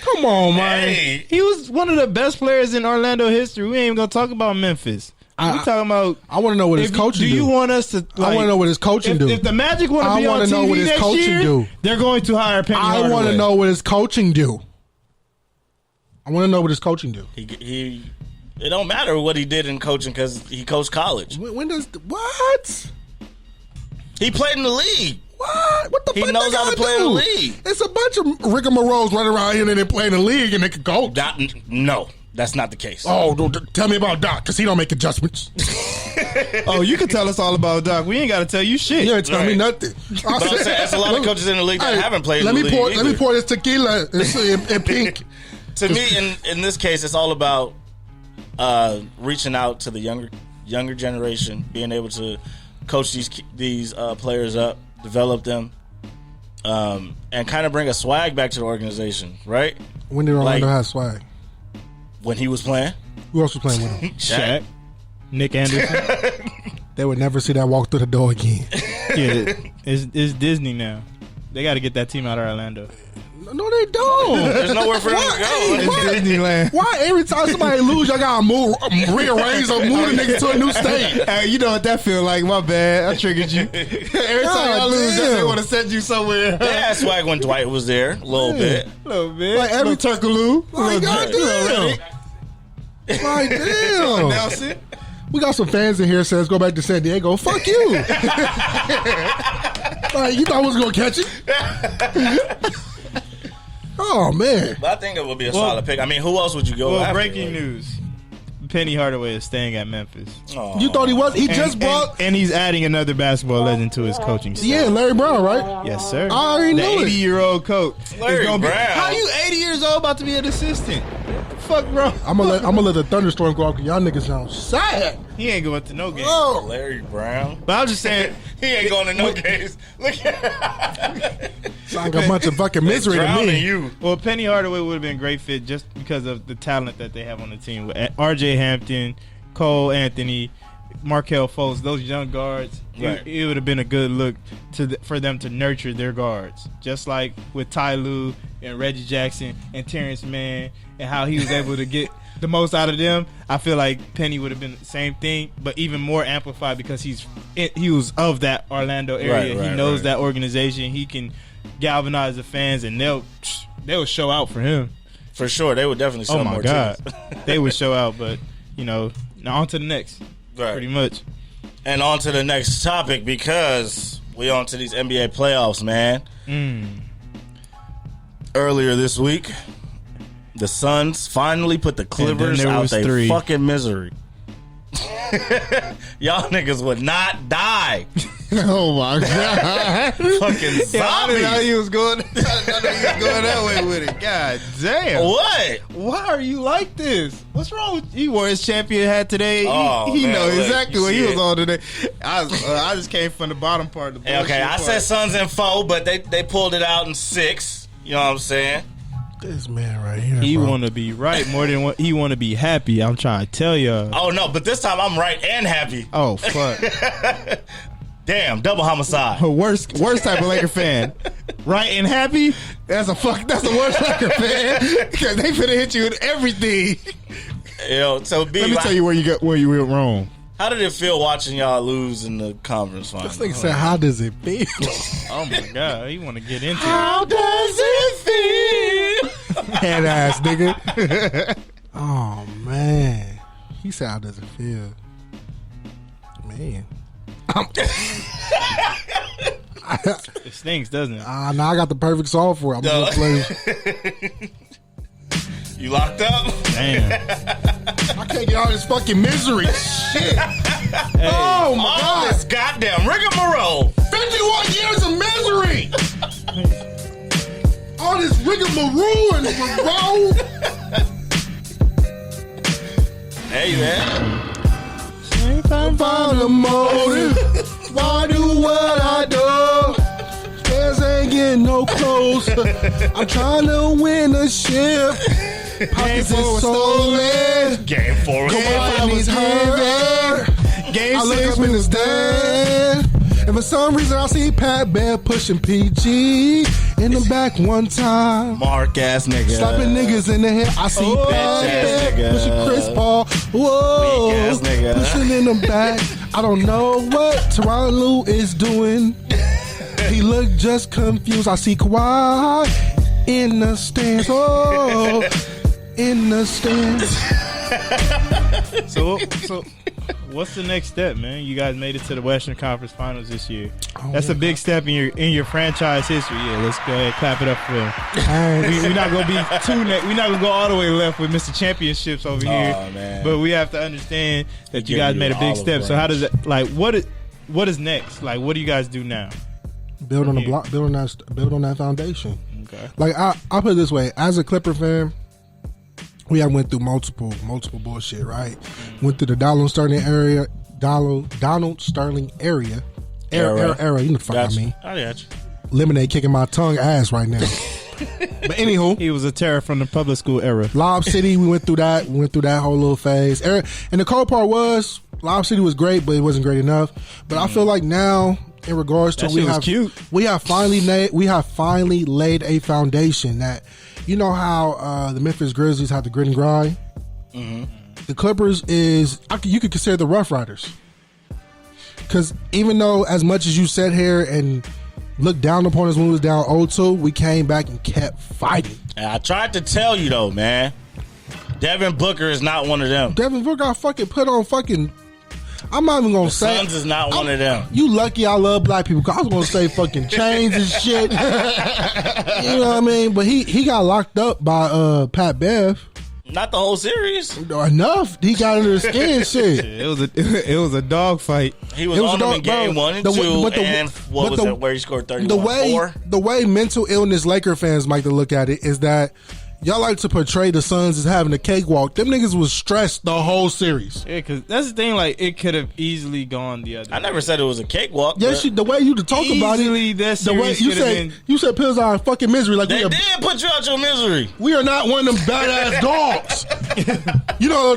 Come on, man. Hey, he was one of the best players in Orlando history. We ain't even gonna talk about Memphis. We talking about. I want to know what his If- coaching do do. you want us to? I want to know what his coaching do. If the Magic want to I be on wanna know TV what his next coaching year, do. they're going to hire Penny I Hardaway. want to know what his coaching do. I want to know what his coaching do. he. It don't matter what he did in coaching because he coached college. When does what? He played in the league. What the He fuck knows they how to gotta play in do? the league. It's a bunch of rigmaroles running around here and they play in the league and they can coach. No, that's not the case. Oh, tell me about Doc because he don't make adjustments. Oh, you can tell us all about Doc. We ain't got to tell you shit. You ain't tell me Right. nothing. But I'm saying, there's a lot of coaches in the league that haven't played in the league Let me either. pour this tequila in pink. To me, in this case, it's all about reaching out to the younger generation, being able to coach these players up, develop them, and kind of bring a swag back to the organization. Right When did Orlando Like- have swag? when he was playing, Who else was playing with him? Shaq, Nick Anderson. They would never see that walk through the door again. Yeah, it's Disney now. They got to get that team out of Orlando. No, they don't. There's nowhere for them to go. Hey, why? Disneyland. Why every time somebody lose, y'all gotta rearrange or move the niggas to a new state? Hey, you know what that feel like? My bad. I triggered you. Every time y'all lose, damn. they want to send you somewhere. They had swag when Dwight was there a little bit. A little bit. Like every Turkaloo. Like, goddamn. Like, damn. Nelson. We got some fans in here that says go back to San Diego. Fuck you. Like, you thought I was gonna catch it? Oh man. But I think it would be a solid pick. I mean, who else would you go Well, after? breaking news. Penny Hardaway is staying at Memphis. Aw. You thought he was? He just brought. And he's adding another basketball legend to his coaching staff. Yeah, Larry Brown, right? Yes, sir. I already the knew it. 80-year-old coach. Larry is gonna be, Brown. how you 80 years old about to be an assistant? Fuck, bro. I'm gonna let the thunderstorm go off because y'all niggas sound sad. He ain't going to no game. Oh, Larry Brown. But I'm just saying, He ain't going to no games. Look at sound like a bunch of fucking misery to drowning me. you. well, Penny Hardaway would have been a great fit just because of the talent that they have on the team. With R.J. Hampton, Cole Anthony, Markelle Fultz, those young guards, Right. it would have been a good look for them to nurture their guards. Just like with Ty Lue and Reggie Jackson and Terrence Mann and how he was able to get the most out of them. I feel like Penny would have been the same thing, but even more amplified because he was of that Orlando area. Right, he knows right. that organization. He can galvanize the fans, and they'll show out for him. For sure, they would definitely sell Oh my more god, tickets. they would show out. But now on to the next. Right. Pretty much. And on to the next topic because we on to these NBA playoffs, man. Earlier this week, the Suns finally put the Clippers there out was their 3. fucking misery. Y'all niggas would not die. Oh my god. Fucking zombies. I didn't know he was going. I didn't know he was going that way with it. God damn. What? Why are you like this? What's wrong with he wore his champion hat today? Oh, he man, know look, exactly you what he see was it. on today. I just came from the bottom part of the Hey, okay, I bullshit said part. Suns in 4, but they pulled it out in 6. You know what I'm saying? This man right here. He bro. want to be right more than what he want to be happy. I'm trying to tell y'all. Oh, no, but this time I'm right and happy. Oh fuck! Damn, double homicide. Worst type of Laker fan. Right and happy? That's the worst Laker fan because they finna hit you with everything. Yo, so B, Let me tell you where you went wrong. how did it feel watching y'all lose in the conference final? This nigga said, "How does it feel?" Oh my god, you want to get into How does it feel? Head ass nigga. Oh man, he said, "How does it feel?" Man, it stinks, doesn't it? now I got the perfect song for it. I'm gonna play. You locked up? Damn. I can't get out of this fucking misery. Shit. Oh my All god. this goddamn rigmarole. 51 years of misery. All this rigmarole and roll. Hey, man. Find a motive. Why do what I do? Stairs ain't getting no closer. I'm trying to win a ship. Pockets is stolen. Game 4 was fine. Money's hurt. Game I look 6 up in the stand, and for some reason I see Pat Bear pushing PG in the back one time. Mark ass nigga. Slapping niggas in the head. I see Oh, Pat bitch ass Bear nigga. pushing Chris Paul. Whoa. Weak ass nigga. Pushing in the back. I don't know what Tyronn Lue is doing. He looked just confused. I see Kawhi in the stands. Oh, in the stands. So what's the next step, man? You guys made it to the Western Conference Finals this year. That's a big step in your franchise history. Yeah, let's go ahead and clap it up for them. We're not gonna be we're not gonna go all the way left with Mr. Championships over here. Man. But we have to understand that you Give guys you made a big olive step. So how branch. does it what is next? Like, what do you guys do now? Build on the block. Build on that foundation. Okay. Like I put it this way: as a Clipper fan, we have went through multiple bullshit. Right? Went through the Donald Sterling era. Era. You know the fuck Gotcha. I mean. I got you. Lemonade kicking my tongue ass right now. But anywho, He was a terror from the public school era. Lob City, we went through that. We went through that whole little phase. And the cold part was Lob City was great, but it wasn't great enough. But I feel like now, in regards to That shit was cute. we have finally laid a foundation that, you know how the Memphis Grizzlies have the grit and grind. The Clippers you could consider the Rough Riders, because even though as much as you sat here and looked down upon us when we was down 0-2, we came back and kept fighting. And I tried to tell you though, man. Devin Booker is not one of them. Devin Booker got fucking put on fucking. I'm not even gonna say. Suns is not one of them. You lucky I love black people. 'Cause I was gonna say fucking chains and shit. You know what I mean? But he got locked up by Pat Bev. Not the whole series. Enough. He got under the skin. Shit. It was a dog fight. He was It was on them in a dog- game bro, 1 and the- 2, but the- and what but was the- it? Where he scored 31? The way mental illness Laker fans like to look at it is that y'all like to portray the Suns as having a cakewalk. Them niggas was stressed the whole series. Yeah, because that's the thing. Like, it could have easily gone the other. I never said it was a cakewalk. Yes, but the way you talk about Easily it, that the way series you could have said been- you said pills are fucking misery. Like they we did put you out your misery. are not one of them badass dogs. You know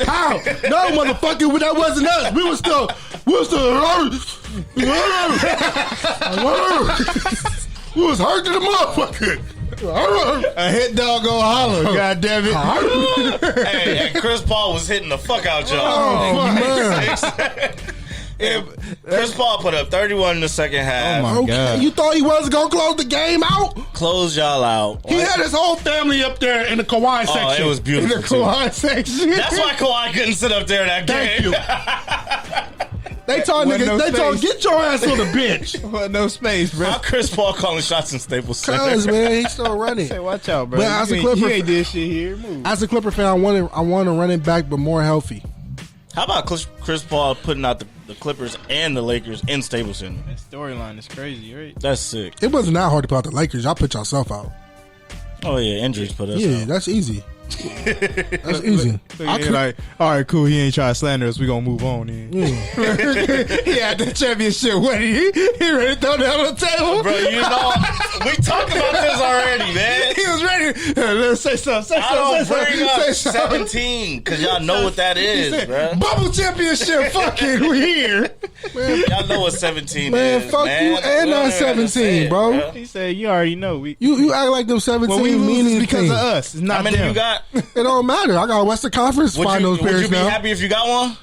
how? No, motherfucker, that wasn't us. We was still. We was hurt to the motherfucker. A hit dog go holler. God damn it. Hey, and Chris Paul was hitting the fuck out y'all. Oh man. Chris Paul put up 31 in the second half. Oh, my Okay, God. you thought he wasn't gonna close the game out? Closed y'all out. He had his whole family up there in the Kawhi Oh, section. it was beautiful. In the too. Kawhi section. That's why Kawhi couldn't sit up there in that Thank game. you. They told Wasn't niggas, no they told space. get your ass on the bench. Well, no space, bro. How Chris Paul calling shots in Staples Center? Cause man, he's still running. Say, watch out, bro. But as a you Clipper- ain't did shit here. Move. As a Clipper fan, I want to run it back, but more healthy. How about Chris Paul putting out the Clippers and the Lakers in Staples Center? That storyline is crazy, right? That's sick. It wasn't that hard to put out the Lakers. Y'all put yourself out. Oh yeah, injuries put us Yeah, out. that's easy. That's easy. So I he could- like, all right, cool. He ain't trying to slander us. We gonna move on. Then. He had the championship. What he ready to throw that on the table, Bro, you know, we talked about this already, man. He was ready. Let's say something. Say I don't something. bring up Say something. 17 because y'all know what that He is, said, bro. Bubble championship. Fuck it. We here. Y'all know what 17 Man, is, fuck man. you and that Whatever, 17, bro. He said, "You already know we You act like them 17 when we lose meaning it's because team. of us. It's not How many them." you got? It don't matter. I got Western Conference Finals Would you appearance be now. happy if you got one?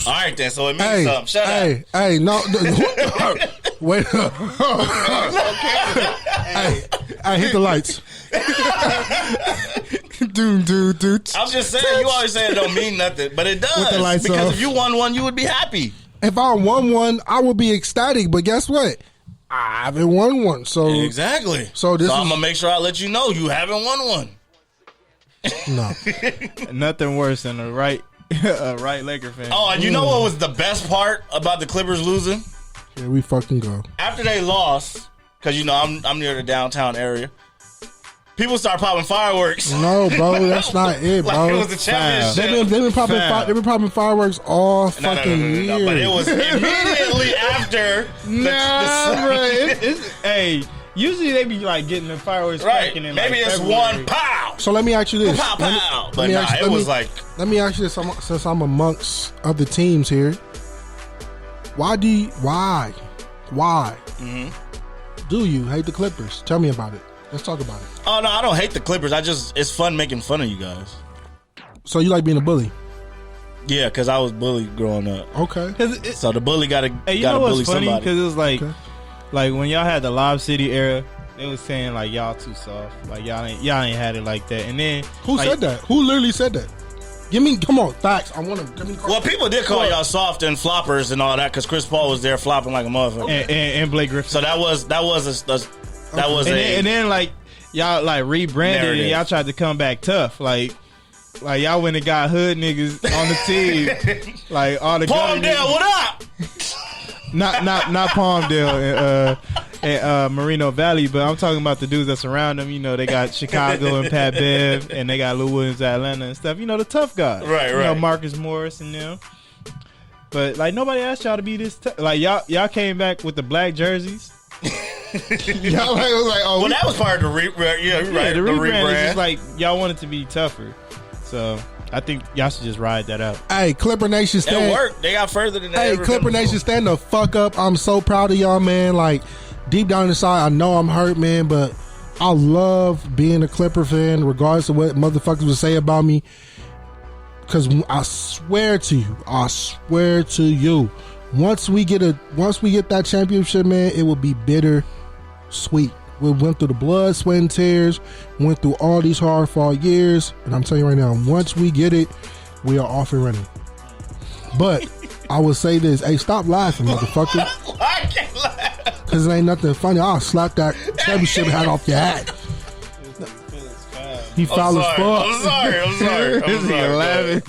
All right, then. So it means Hey, something. Shut up. hey, no. Wait. Hey, hit the lights. Dude. I'm just saying, you always say it don't mean nothing, but it does. With the lights because off. if you won one, you would be happy. If I won one, I would be ecstatic. But guess what? I haven't won one. So Exactly. So this I'm is- gonna make sure I let you know you haven't won one. no. Nothing worse than a right Laker fan. Oh, and you know what was the best part about the Clippers losing? Here we fucking go. After they lost, because you know I'm near the downtown area. People start popping fireworks. No, bro, that's not it, bro. Like it was the championship. They've been popping Fam. they've been popping fireworks all No, fucking year. but it was immediately after. Nah, bro. Hey, usually they be like getting the fireworks Right. cracking in Maybe like it's February. one pow. So let me ask you this. Pow, Let me- pow. let But me nah, ask- it let was me- like, Let me ask you this, since I'm amongst other teams here. Why do you hate the Clippers? Tell me about it. Let's talk about it. oh no, I don't hate the Clippers. It's fun making fun of you guys. So you like being a bully? Yeah, because I was bullied growing up. Okay. 'Cause it- So the bully got to Hey, you know bully what's funny? somebody. Because it was like, Okay. like when y'all had the Lob City era, they was saying like y'all too soft, like y'all ain't had it like that. And then Who like, said that? Who literally said that? Come on, facts. I want to give me. Well, people did call y'all soft and floppers and all that because Chris Paul was there flopping like a motherfucker. And Blake Griffin. So that was and then like y'all like rebranded Narrative. and y'all tried to come back tough, like y'all went and got hood niggas on the team, like all the Palmdale, guys- what up? not Palmdale and Merino Valley, but I'm talking about the dudes that surround them. You know, they got Chicago and Pat Bev, and they got Lou Williams, Atlanta, and stuff. You know, the tough guys, Right, You know, right. Marcus Morris and them. But like nobody asked y'all to be this tough. Like y'all came back with the black jerseys. Y'all like, was like, oh, Well, that was part of the rebrand. Yeah, you're right. Yeah, the rebrand is rebrand. just like y'all wanted to be tougher. So I think y'all should just ride that out. hey, Clipper Nation, It stand. worked. They got further than that. Hey, Clipper Nation, stand the fuck up. I'm so proud of y'all, man. Like, deep down inside, I know I'm hurt, man, but I love being a Clipper fan, regardless of what motherfuckers would say about me. Because I swear to you, once we get that championship, man, it will be bitter sweet. We went through the blood, sweat, and tears, went through all these hard-fought years, and I'm telling you right now, once we get it, we are off and running. But I will say this: hey, stop laughing, motherfucker, I can't laugh. because it ain't nothing funny. I'll slap that championship hat off your hat. He foul as fuck. I'm sorry. This nigga laughing.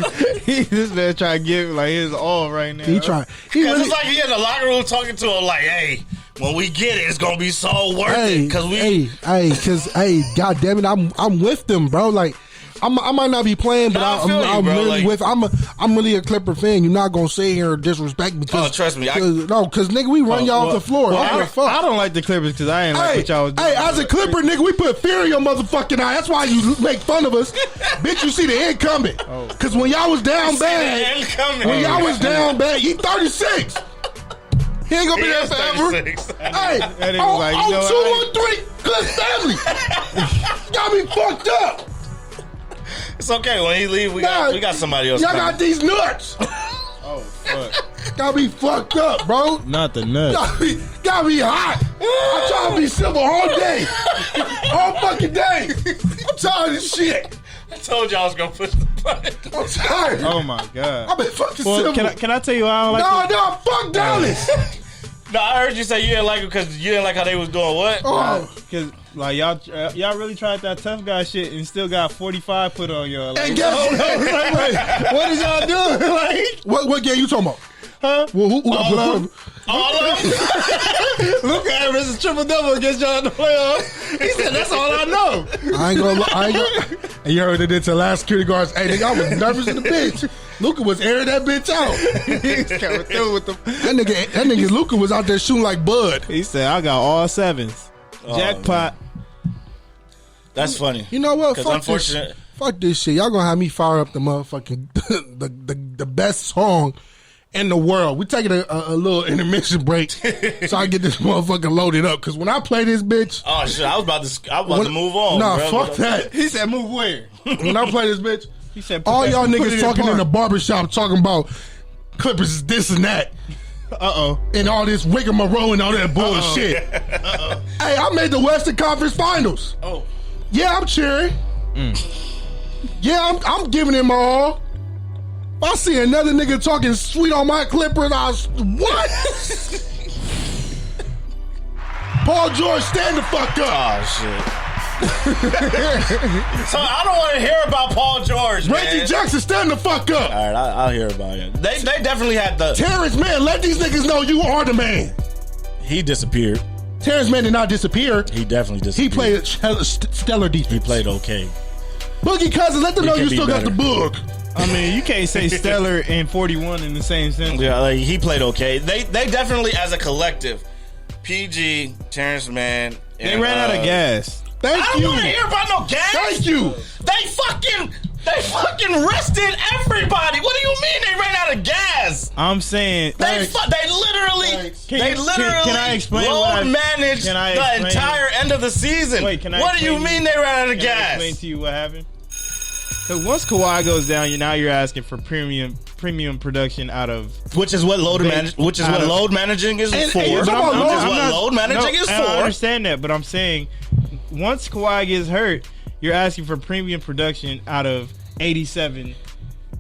This man trying to give like his all right now. He try. He Because really. it's like he in the locker room talking to him like, hey, when we get it, it's going to be so worth it. Because God damn it, I'm with them, bro. Like, I might not be playing, but No, I feel you, I'm bro. really Like- I'm really a Clipper fan. You're not gonna sit here and disrespect me. Oh, trust me, Because nigga, we run y'all off the floor. I don't give a fuck. I don't like the Clippers because I ain't like what y'all was doing. Hey, as a Clipper, nigga, we put fear in your motherfucking eye. That's why you make fun of us. Bitch, you see the end coming. Because when y'all was down bad, he 36. He ain't gonna be there forever. Hey, That nigga was like, you know what, 213, good family. Got me fucked up. It's okay. When he leave, we got somebody else. Y'all coming. got these nuts. Oh, fuck. Got me fucked up, bro. Not the nuts. Got me hot. I'm trying to be civil all day. All fucking day. I'm tired of this shit. I told y'all I was going to push the button. I'm tired. Oh, my God. I've been fucking Well, civil. can I tell you how I don't like No, fuck Dallas. No, I heard you say you didn't like it because you didn't like how they was doing what? Oh, Because like y'all really tried that tough guy shit and still got 45 put on y'all. Like, and guess what? what is y'all doing? Like, What game you talking about? huh? Well, who All of them. Luka averages triple double against y'all in the playoffs. He said, "That's all I know." I ain't gonna. And you heard they did to last security guards. Hey, nigga, I was nervous in the bitch. Luka was airing that bitch out. He was coming through with the. That nigga Luka was out there shooting like Bud. He said, "I got all sevens, jackpot." That's funny. You know what? Because Fuck this shit. Y'all gonna have me fire up the motherfucking the best song in the world. We're taking a little intermission break so I get this motherfucker loaded up. Because when I play this bitch, Oh shit! I was about to move on. nah, bro. fuck that. He said, "Move where?" When I play this bitch, He said, "Put all that- y'all put it niggas in talking in park." the barbershop talking about Clippers is this and that. And all this rigmarole and all that bullshit. Hey, I made the Western Conference Finals. Oh, Yeah, I'm cheering. Yeah, I'm giving it my all. If I see another nigga talking sweet on my Clippers, what? Paul George, stand the fuck up. oh shit! So I don't want to hear about Paul George, man. Reggie Jackson, stand the fuck up. All right, I'll hear about it. They definitely had the. Terrence Mann, let these niggas know you are the man. He disappeared. Terrence Mann did not disappear. He definitely He disappeared. played stellar defense. He played okay. Boogie Cousins, let them know can you be still got better. the book. I mean, you can't say Stellar and 41 in the same sentence. Yeah, like, he played okay. They definitely, as a collective, PG, Terrence Mann. They ran out of gas. Thank I don't you. want to hear about no gas. Thank you. They fucking rested everybody. What do you mean they ran out of gas? I'm saying, They Thanks. literally, Thanks. they literally Can I explain what load managed can I the explain- entire end of the season. Wait, can I What do you explain- mean they ran out of Can I explain gas? to you what happened? Because once Kawhi goes down, you're asking for premium production out of. Which is what load Out of- load managing is And- for. and you Which is talking about what load- load managing is I for. understand that, but I'm saying once Kawhi gets hurt, you're asking for premium production out of 87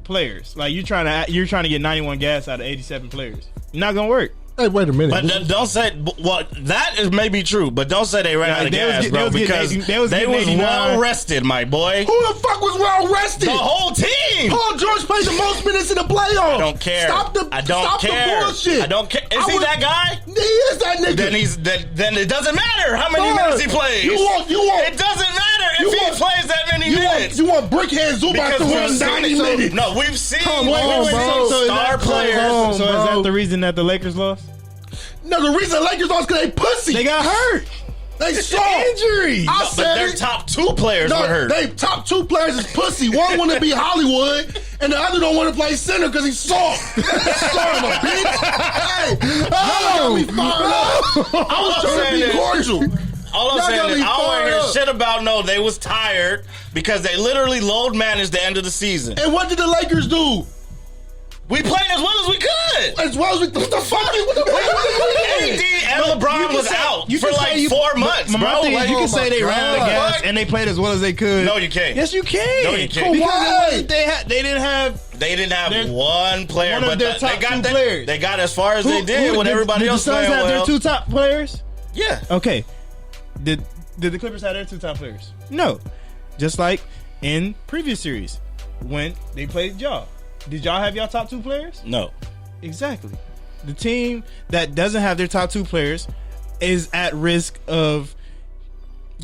players. Like you're trying to get 91 gas out of 87 players. Not gonna work. Hey, wait a minute. But don't say that is maybe true, but don't say they ran out of they was gas, get- bro, they was because getting 80 they was they getting was 89. well rested, my boy. Who the fuck was well rested? The whole team. Paul George played the most minutes in the playoffs. I don't care. Stop the I don't care. the bullshit. I don't care. Is he would- that guy? He is that nigga. Then it doesn't matter how many Dog, minutes he plays. you want- It doesn't matter if you he want- plays that many minutes. You want Brickhead Zubac because to we've run seen 90 it. minutes? No, we've seen Come on, we've bro. seen star players. on, So is bro. that the reason that the Lakers lost? No, the reason the Lakers lost because they pussy. They got hurt. They soft. Injury. I But said their it. top two players No, were hurt. they top two players is pussy. One want to be Hollywood, and the other don't want to play center because he's soft. Son of a bitch. Hey, y'all got me fired up. I was trying to be cordial. All I'm Y'all saying got is me I don't want to fired hear up. shit about no. They was tired because they literally load managed the end of the season. And what did the Lakers do? We played as well as we could. As well as what the fuck? What the AD and LeBron was out for like 4 months, My bro. thing is, Like, you can oh say my they ran out of God. gas Fuck. and they played as well as they could. No, you can't. Yes, you can. No, you can't. Because Why? it wasn't- they didn't have. They didn't have Their- one player, one of but their they top got two that. players. They got as far as they did when everybody else did the Suns playing have well. their two top players? Yeah. Okay. Did the Clippers have their two top players? No. Just like in previous series when they played y'all. Did y'all have y'all top two players? No. Exactly. The team that doesn't have their top two players is at risk of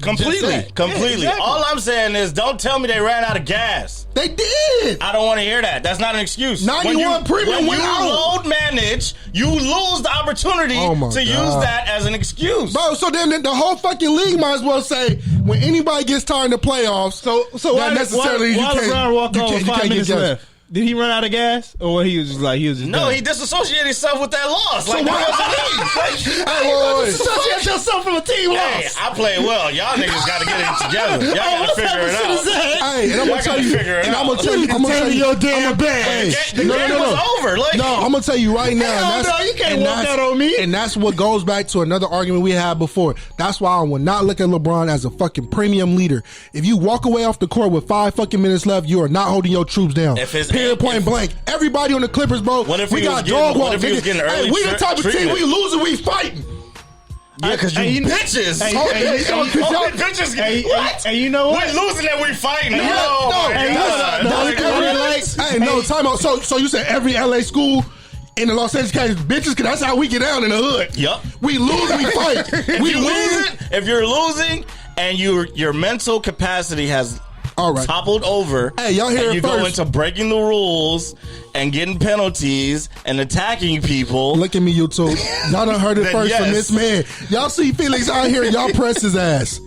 Completely. Just that. Completely. Yeah, exactly. All I'm saying is don't tell me they ran out of gas. They did. I don't want to hear that. That's not an excuse. 91 premium when went you out. load manage, you lose the opportunity Oh my to use God. that as an excuse. Bro, so then the whole fucking league might as well say when anybody gets tired in the playoffs. So why not necessarily you why can't- LeBron walk you on can't- with you 5 can't get minutes gas. left? Did he run out of gas, or he was just No, done? he disassociated himself with that loss. Like, why- because of me. Hey, wait. Associate yourself from a team Hey, I played well. Y'all niggas got to get it together. Y'all got to figure it out. Hey, and I'm Y'all gonna tell gotta you, figure it and I'm out. gonna tell you, I'm gonna tell you, your damn bag. Hey, The game was over. Like, No, I'm gonna tell you right now. Hell and that's, no, you can't and walk that's- that on me. And that's what goes back to another argument we had before. That's why I will not look at LeBron as a fucking premium leader. If you walk away off the court with 5 fucking minutes left, you are not holding your troops down. If his- Period, point if- blank. Everybody on the Clippers, bro. What if we he was got getting- dog what walk. if he was nigga. getting Hey, early we the type of team. treatment? We losing, we fighting. yeah, because you Hey, you- bitches. Hey, Only hey, hey, bitches. Hey, What? hey, you know what? We losing and we fighting. No, Oh, my hey, God. no, no, every- no, Hey, no, time out. So you said every LA school in the Los Angeles County is bitches? Because that's how we get down in the hood. Yup. We lose, we fight. We You win. losing, if you're losing and your mental capacity has All right. toppled over, Hey, y'all hear and it you go first. into breaking the rules and getting penalties and attacking people. Look at me, YouTube. Y'all done heard it Then first from yes. this man. Y'all see Felix out here, y'all press his ass.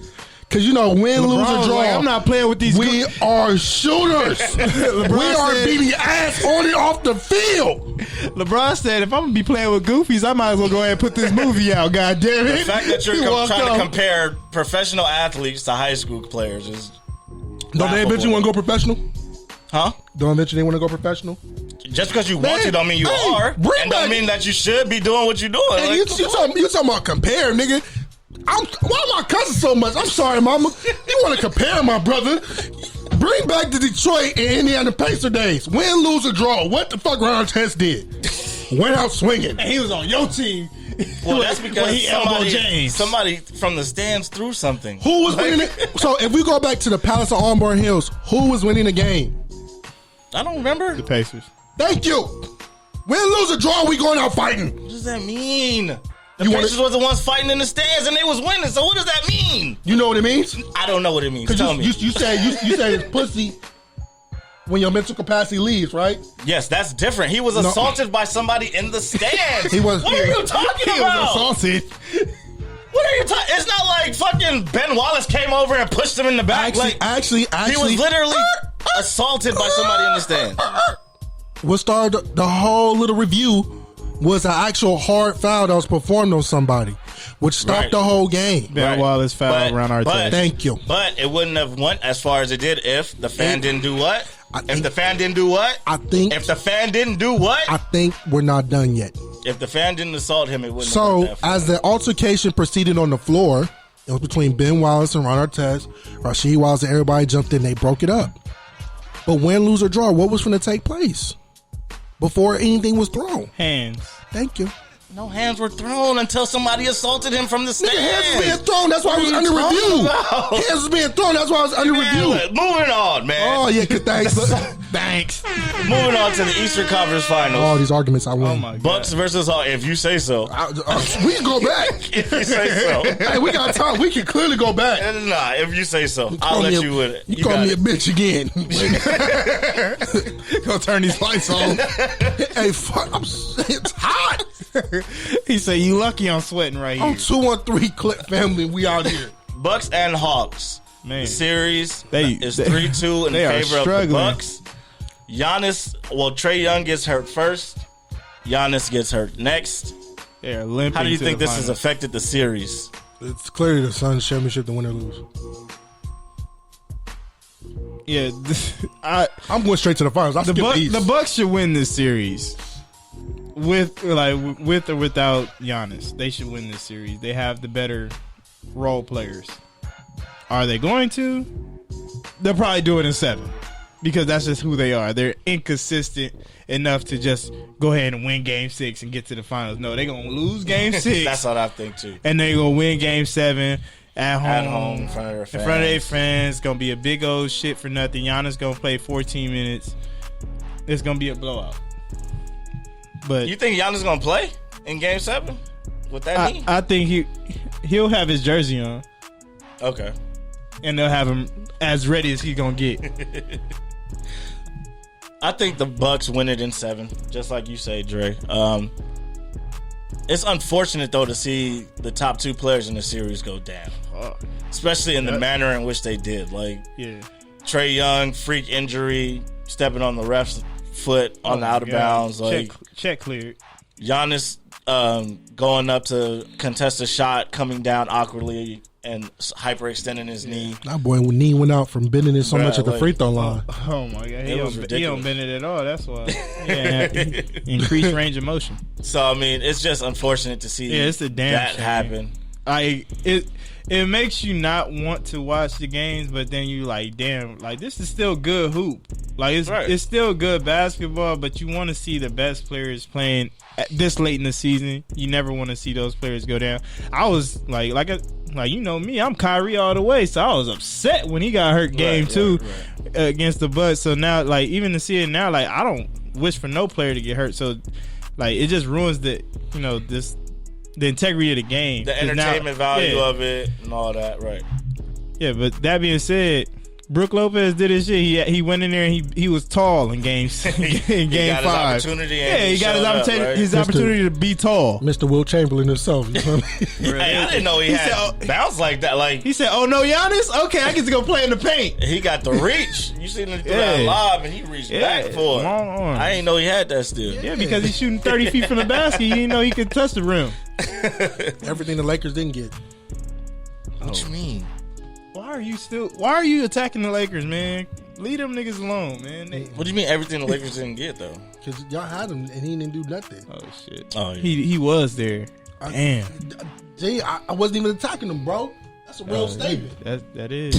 Because you know, win, lose, LeBron or was draw. like, I'm not playing with these. We are shooters. We are said- beating ass on and off the field. LeBron said, if I'm gonna be playing with goofies, I might as well go ahead and put this movie out. God damn it! The fact that you're He walked trying off. to compare professional athletes to high school players is Don't they eventually want to go professional? huh? Don't eventually want to go professional? Just because you want Man, to don't mean you hey, are. bring And don't back- mean that you should be doing what you're doing. Hey, Like, you talking about compare, nigga? Why am I cussing so much? I'm sorry, mama. You want to compare, my brother? Bring back the Detroit and Indiana Pacer days. Win, lose, or draw. What the fuck Ron Artest did? Went out swinging. And he was on your team. well, that's because When he elbowed James. somebody from the stands threw something. Who was winning it? So if we go back to the Palace of Auburn Hills, who was winning the game? I don't remember. The Pacers. Thank you. Win, lose, or draw, we going out fighting. What does that mean? The You wanna- Pacers was the ones fighting in the stands and they was winning. So what does that mean? You know what it means? I don't know what it means. Because Tell me. you said it's pussy when your mental capacity leaves, right? Yes, that's different. He was No. assaulted by somebody in the stands. He was- What are you talking He about? was assaulted. What are you talking? It's not like fucking Ben Wallace came over and pushed him in the back. Actually, he was literally assaulted by somebody in the stands. what started the whole little review was an actual hard foul that was performed on somebody, which stopped Right. the whole game. Ben Right. Wallace fouled But- around our but- Thank you. But it wouldn't have went as far as it did if the fan didn't do what? I If think- the fan didn't do what? I think If the fan didn't do what? I think we're not done yet. If the fan didn't assault him, it wouldn't have So went that far. as the altercation proceeded on the floor, it was between Ben Wallace and Ron Artest. Rasheed Wallace and everybody jumped in. They broke it up. But win, lose, or draw, what was going to take place before anything was thrown? hands. Thank you. No hands were thrown until somebody assaulted him from the Nigga, stands. hands was being thrown. That's why I was What are under you talking review. about? Hands was being thrown. That's why I was under Man, review. moving on, man. Oh yeah, thanks. Thanks. Moving on to the Eastern Conference Finals. All these arguments I win. Oh my god. Bucks versus Hawks. If you say so. We can go back. If you say so. Hey, we got time. We can clearly go back. Nah, if you say so, I'll Call let me a- you with it. You call got me a it. bitch again. Go turn these lights on. Hey, fuck, it's hot. He said, "You lucky I'm sweating right I'm here." 2-1-3 Clip family. We out here. Bucks and Hawks. Man. The series They- is they- 3-2 in they are favor of the struggling. Bucks. Trae Young gets hurt first. Giannis gets hurt next. They're limping. How do you to think the this has finals. affected the series? It's clearly the Suns championship, the win or lose. Yeah, I'm going straight to the finals. I the skip these. the Bucks should win this series. With or without Giannis, they should win this series. They have the better role players. Are they going to? They'll probably do it in 7 because that's just who they are. They're inconsistent enough to just go ahead and win Game 6 and get to the finals. No, they're gonna lose Game 6. That's what I think too. And they're gonna win Game 7 at home. At home, in front of their fans. In front of their fans. Gonna be a big old shit for nothing. Giannis gonna play 14 minutes. It's gonna be a blowout. But You think Giannis gonna play in Game 7 with that knee? I think he'll have his jersey on, Okay. and they'll have him as ready as he's gonna get. I think the Bucks win it in 7, just like you say, Dre. It's unfortunate though to see the top 2 players in the series go down, especially in the manner in which they did. Like Yeah. Trae Young, freak injury, stepping on the ref's foot on the out of bounds. Like check cleared. Giannis going up to contest a shot, coming down awkwardly and hyperextending his knee. That boy knee went out from bending it so Bruh, much at the like- free throw line. Oh my god, It was he ridiculous. don't bend it at all. That's why. Yeah, increased range of motion. So I mean, it's just unfortunate to see Yeah, it's a damn that shame. happen. It makes you not want to watch the games, but then you like, damn, like this is still good hoop. Like Right. it's still good basketball, but you want to see the best players playing at this late in the season. You never want to see those players go down. I was like you know me, I'm Kyrie all the way, so I was upset when he got hurt game Right, 2 right. against the Bucks. So now, like even to see it now, like I don't wish for no player to get hurt. So like it just ruins the integrity of the game. The 'Cause now- entertainment value yeah. of it and all that, right? Yeah, but that being said, Brook Lopez did his shit. He went in there and he was tall in game He got 5. his opportunity. And Yeah, he got his showed up, opportunity. right? His opportunity to be tall. Mr. Will Chamberlain himself. You know what I mean? Hey, I didn't know he had said, bounce like that. Like He said, "Oh no, Giannis. Okay, I get to go play in the paint." he got the reach. You seen him do Yeah. that live, and he reached back for it. long arms. I didn't know he had that still. Yeah, because he's shooting 30 feet from the basket. He didn't know he could touch the rim. Everything the Lakers didn't get. What you mean? Why are you attacking the Lakers, man? Leave them niggas alone, man. What do you mean everything the Lakers didn't get though? Because y'all had him and he didn't do nothing. Oh shit. Oh, yeah. He was there. Damn. Gee, I wasn't even attacking him, bro. That's a real statement. That is.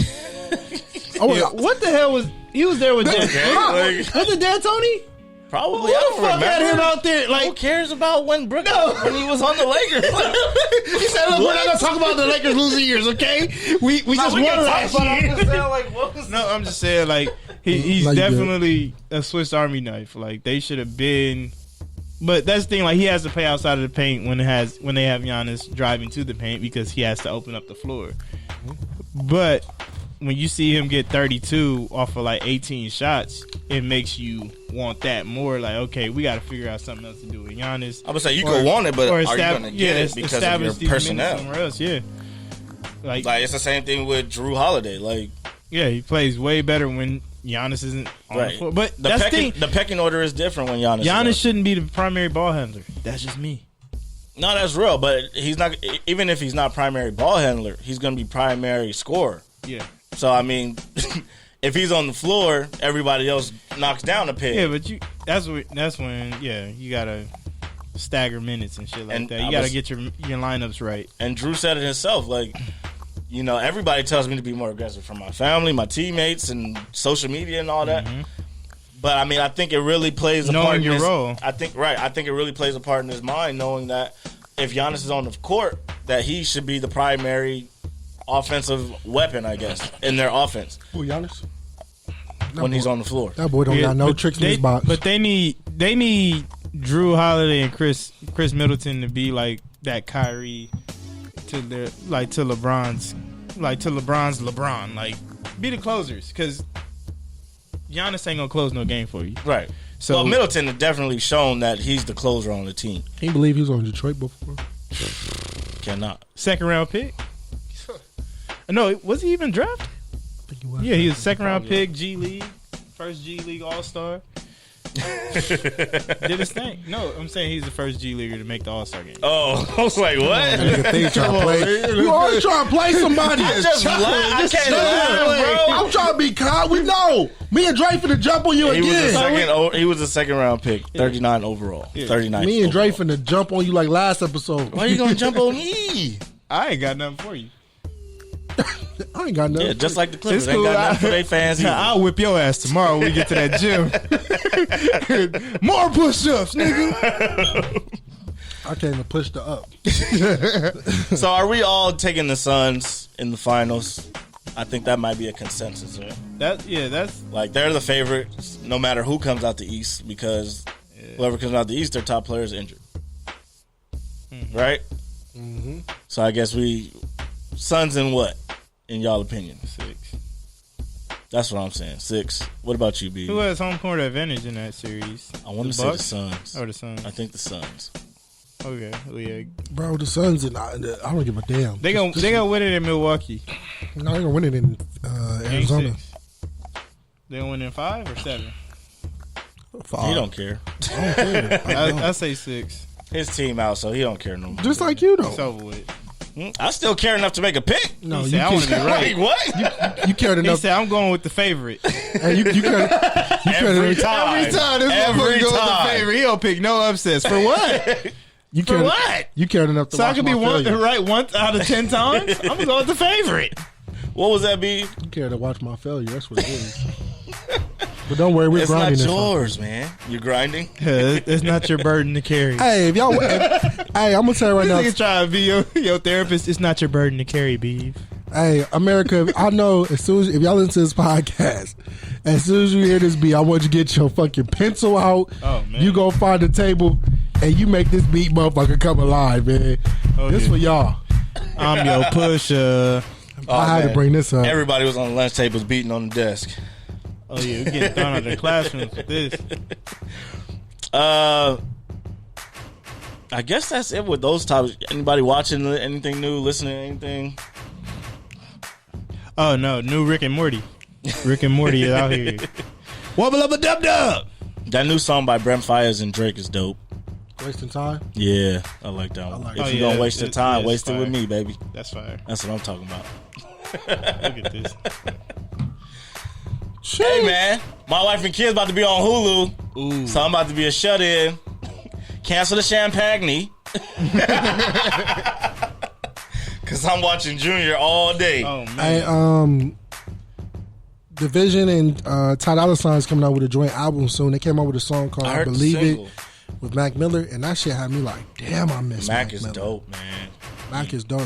Oh, Yeah, what the hell was he was there with Dan? Like, Was it Dan Tony? probably. Who I the don't fuck remember. had him out there? Who Like cares about when Brook when he was on the Lakers? he said, look, we're not gonna talk about the Lakers losing years, okay? We just won last year. No, I'm just saying, like he's Like, definitely a Swiss Army knife. Like they should have been, but that's the thing. Like he has to play outside of the paint when they have Giannis driving to the paint because he has to open up the floor. But when you see him get 32 off of like 18 shots, it makes you want that more. Like, okay, we got to figure out something else to do with Giannis. I would say you could want it, but are you going to get it because of your establish these minutes personnel? somewhere else. Yeah, like Like it's the same thing with Drew Holiday. Like yeah, he plays way better when Giannis isn't on the right, floor. But the that's the pecking, thing. the pecking order is different when Giannis. Giannis is shouldn't be the primary ball handler. That's just me. no, that's real. But he's not. Even if he's not primary ball handler, he's going to be primary scorer. Yeah. So I mean, if he's on the floor, everybody else knocks down the peg. Yeah, but that's when you gotta stagger minutes and shit like And that. I You gotta was- get your lineups right. And Drew said it himself. Like, you know, everybody tells me to be more aggressive from my family, my teammates, and social media and all that. But I mean, I think it really plays a Knowing part in your his, role. I think it really plays a part in his mind, knowing that if Giannis is on the court, that he should be the primary offensive weapon, I guess, in their offense Who, Giannis? when he's on the floor. That boy don't Yeah, got no but tricks in his box. But they need Drew Holiday and Chris Middleton to be like that Kyrie to LeBron's LeBron. Like be the closers because Giannis ain't gonna close no game for you. Right. So Well, Middleton has definitely shown that he's the closer on the team. Can you believe he was on Detroit before? Cannot. second round pick. No, was he even drafted? I think he was. Yeah, he was second round pick, G League, first G League All Star. Did his thing? No, I'm saying he's the first G Leaguer to make the All Star game. Oh, I was like, what? Nigga think trying to play. You always trying to play somebody. I just laugh. I can't laugh, bro. I'm trying to be calm. We know. Me and Dre finna jump on you He was, again. he was a second round pick, 39 overall. 39. Me and Dre overall. finna jump on you like last episode. Why you gonna jump on me? I ain't got nothing for you. I ain't got nothing. Yeah, just like the Clippers. It's Ain't cool. got nothing for their fans either. I'll whip your ass tomorrow when we get to that gym. More push-ups, nigga. I can't even push the up. So are we all taking the Suns in the finals? I think that might be a consensus, right? That's Like they're the favorites no matter who comes out the East because whoever comes out the East, their top player is injured. Right? Mm-hmm. So I guess Suns in what? In y'all opinion? 6. That's what I'm saying. 6. What about you, B? Who has home court advantage in that series? I want to say the Suns. Or the Suns? I think the Suns. Okay, well, yeah. Bro, the Suns, and I don't give a damn. They gonna win it in Milwaukee. No, they're gonna win it in Game Arizona. 6. They gonna win in 5 or 7? He don't care. I don't care. I say 6. His team out, so he don't care no more. Just like you, It's though. over with. I still care enough to make a pick. No, He you said, I want to be can't. right. Like what? You cared He enough. said, I'm going with the favorite. Hey, you cared Every time. Every time this Every motherfucker goes with the time. favorite, he don't pick no upsets. For what? You For cared, what? You cared enough to So I watch could be my failure. right once out of 10 times? I'm going to go with the favorite. What was that, B? You cared to watch my failure. That's what it is. But don't worry, we're It's not grinding this. yours, man. You're grinding. It's not your burden to carry. Hey, if y'all, hey, I'm gonna tell you right This now. nigga try to be your therapist. It's not your burden to carry, Beeve. Hey, America, I know as soon as if y'all listen to this podcast, as soon as you hear this beat, I want you to get your fucking pencil out. Oh, man. You go find the table and you make this beat motherfucker come alive, man. Oh, This yeah. for y'all. I'm your pusher. I had to bring this up. Everybody was on the lunch tables beating on the desk. Oh yeah, we getting thrown out of the classrooms with this. I guess that's it with those topics. Anybody watching anything new, listening to anything? Oh no, new Rick and Morty. Rick and Morty is out here. Wubba lubba dub dub. That new song by Brent Fayez and Drake is dope. Wasting time. Yeah, I like that one. like If it. you're gonna waste your time, waste it fire. with me, baby. That's fire. That's what I'm talking about. Look at this. Hey man, my wife and kids about to be on Hulu, Ooh. so I'm about to be a shut-in. Cancel the champagne. Cause I'm watching Junior all day. Oh Hey, man. Division and Ty Dolla $ign is coming out with a joint album soon. They came out with a song called I heard the "Believe single. It" with Mac Miller, and that shit had me like, damn, I miss Mac Mac is Miller. dope, man. Mac is dope.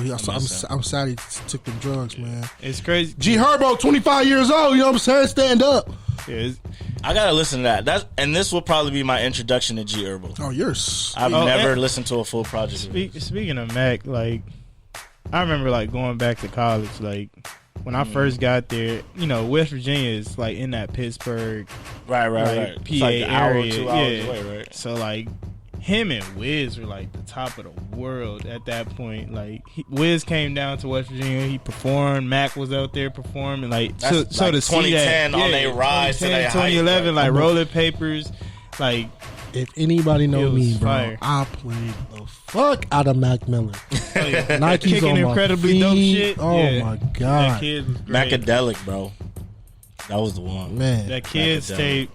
I'm sad he took them drugs, man. It's crazy. G Herbo, 25 years old. You know what I'm saying? Stand up. Yeah, it's- I gotta listen to that. And this will probably be my introduction to G Herbo. Oh, you're. I've Oh, never and- listened to a full project. Speaking of Mac, like I remember like going back to college, like when I first got there, you know, West Virginia is like in that Pittsburgh, Right, like, PA PA it's like an hour or area, 2 hours yeah. away, right? So like him and Wiz were like the top of the world at that point. Like Wiz came down to West Virginia, he performed. Mac was out there performing. Like That's so like to see that 2010 on their rise to 2010, their height, 2011, right? like Rolling Papers, like If anybody know It was me, bro, fire. I played the fuck out of Mac Miller. Nike's kicking on my incredibly dope feet. shit. Oh Yeah. my that god, kid was great. Macadelic, bro. That was the one. man. That kid's Macadelic. tape.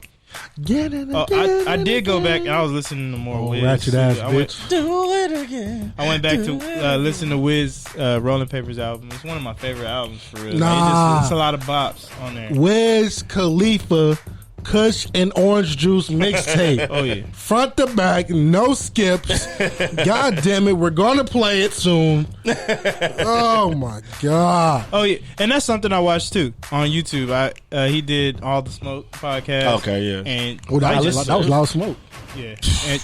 Get it Oh, again, I did go back again. and I was listening to more Oh, Wiz. ratchet too. ass I went, bitch. Do it again. I went back to listen to Wiz Rolling Papers album. It's one of my favorite albums for real. Nah. It's a lot of bops on there. Wiz Khalifa, Kush and Orange Juice mixtape. Oh yeah. Front to back, no skips. God damn it, we're gonna play it soon. Oh my god. Oh yeah, and that's something I watched too on YouTube. He did All the Smoke podcast. Okay, yeah. And Oh, that, I was, just- that was loud smoke. yeah. And,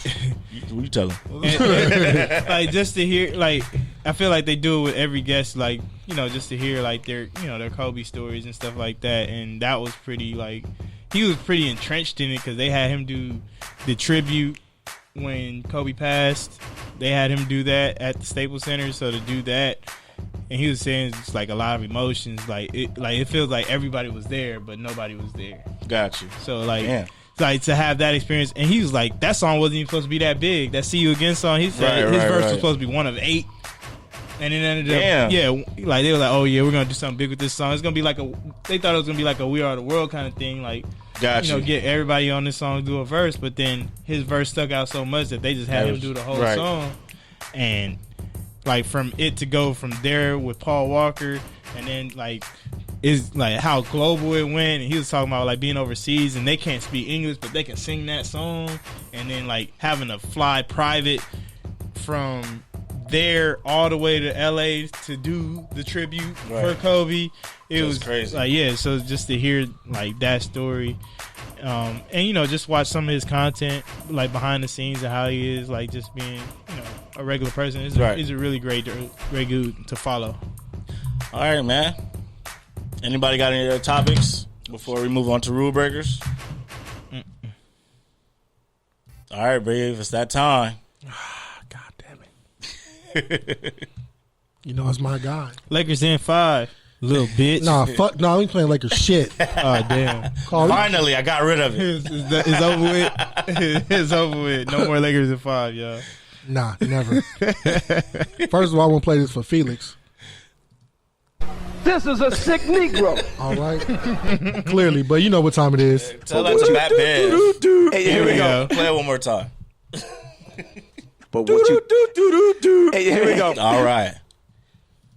Who you telling? and, like just to hear, like I feel like they do it with every guest, like you know, just to hear like their their Kobe stories and stuff like that. And that was pretty like he was pretty entrenched in it because they had him do the tribute when Kobe passed. They had him do that at the Staples Center. So to do that, and he was saying it's like a lot of emotions. Like it feels like everybody was there, but nobody was there. Got you. So like. Damn. Like to have that experience, and he was like, that song wasn't even supposed to be that big. That "See You Again" song, he said his verse was supposed to be one of 8, and it ended up, like they were like, oh yeah, we're gonna do something big with this song. It's gonna be like they thought it was gonna be like a "We Are the World" kind of thing, like Got you. get everybody on this song do a verse, but then his verse stuck out so much that they just had him do the whole right. song, and like from it to go from there with Paul Walker, and then like. Is like how global it went, and he was talking about like being overseas and they can't speak English, but they can sing that song, and then like having to fly private from there all the way to LA to do the tribute for Kobe. It was crazy. Like so just to hear like that story, and just watch some of his content like behind the scenes and how he is like just being a regular person. It's a really great dude to follow. All right, man. Anybody got any other topics before we move on to rule breakers? All right, babe, it's that time. God damn it. You know it's my guy. Lakers in 5, little bitch. Nah, fuck no, we ain't playing Lakers shit. Oh damn. Finally, I got rid of it. It's over with. It's over with. No more Lakers in 5, y'all. Nah, never. First of all, I won't play this for Felix. This is a sick Negro. All right. Clearly, but you know what time it is. Tell that to Matt Bev. Hey, Here we go. Play it one more time. But what you Hey, here we go. All right.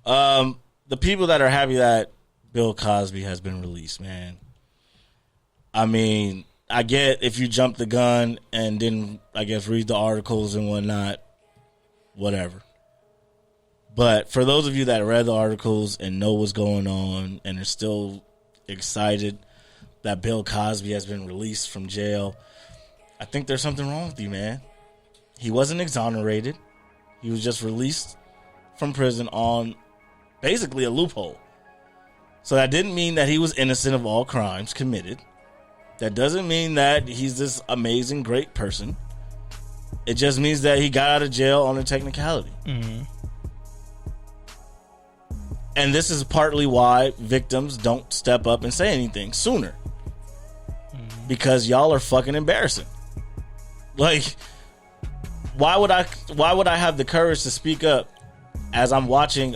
The people that are happy that Bill Cosby has been released, man. I mean, I get if you jumped the gun and didn't, I guess, read the articles and whatnot, whatever. But for those of you that read the articles and know what's going on and are still excited that Bill Cosby has been released from jail, I think there's something wrong with you, man. He wasn't exonerated. He was just released from prison on basically a loophole. So that didn't mean that he was innocent of all crimes committed. That doesn't mean that he's this amazing, great person. It just means that he got out of jail on a technicality. Mm-hmm. And this is partly why victims don't step up and say anything sooner. Because y'all are fucking embarrassing. Like, why would I have the courage to speak up as I'm watching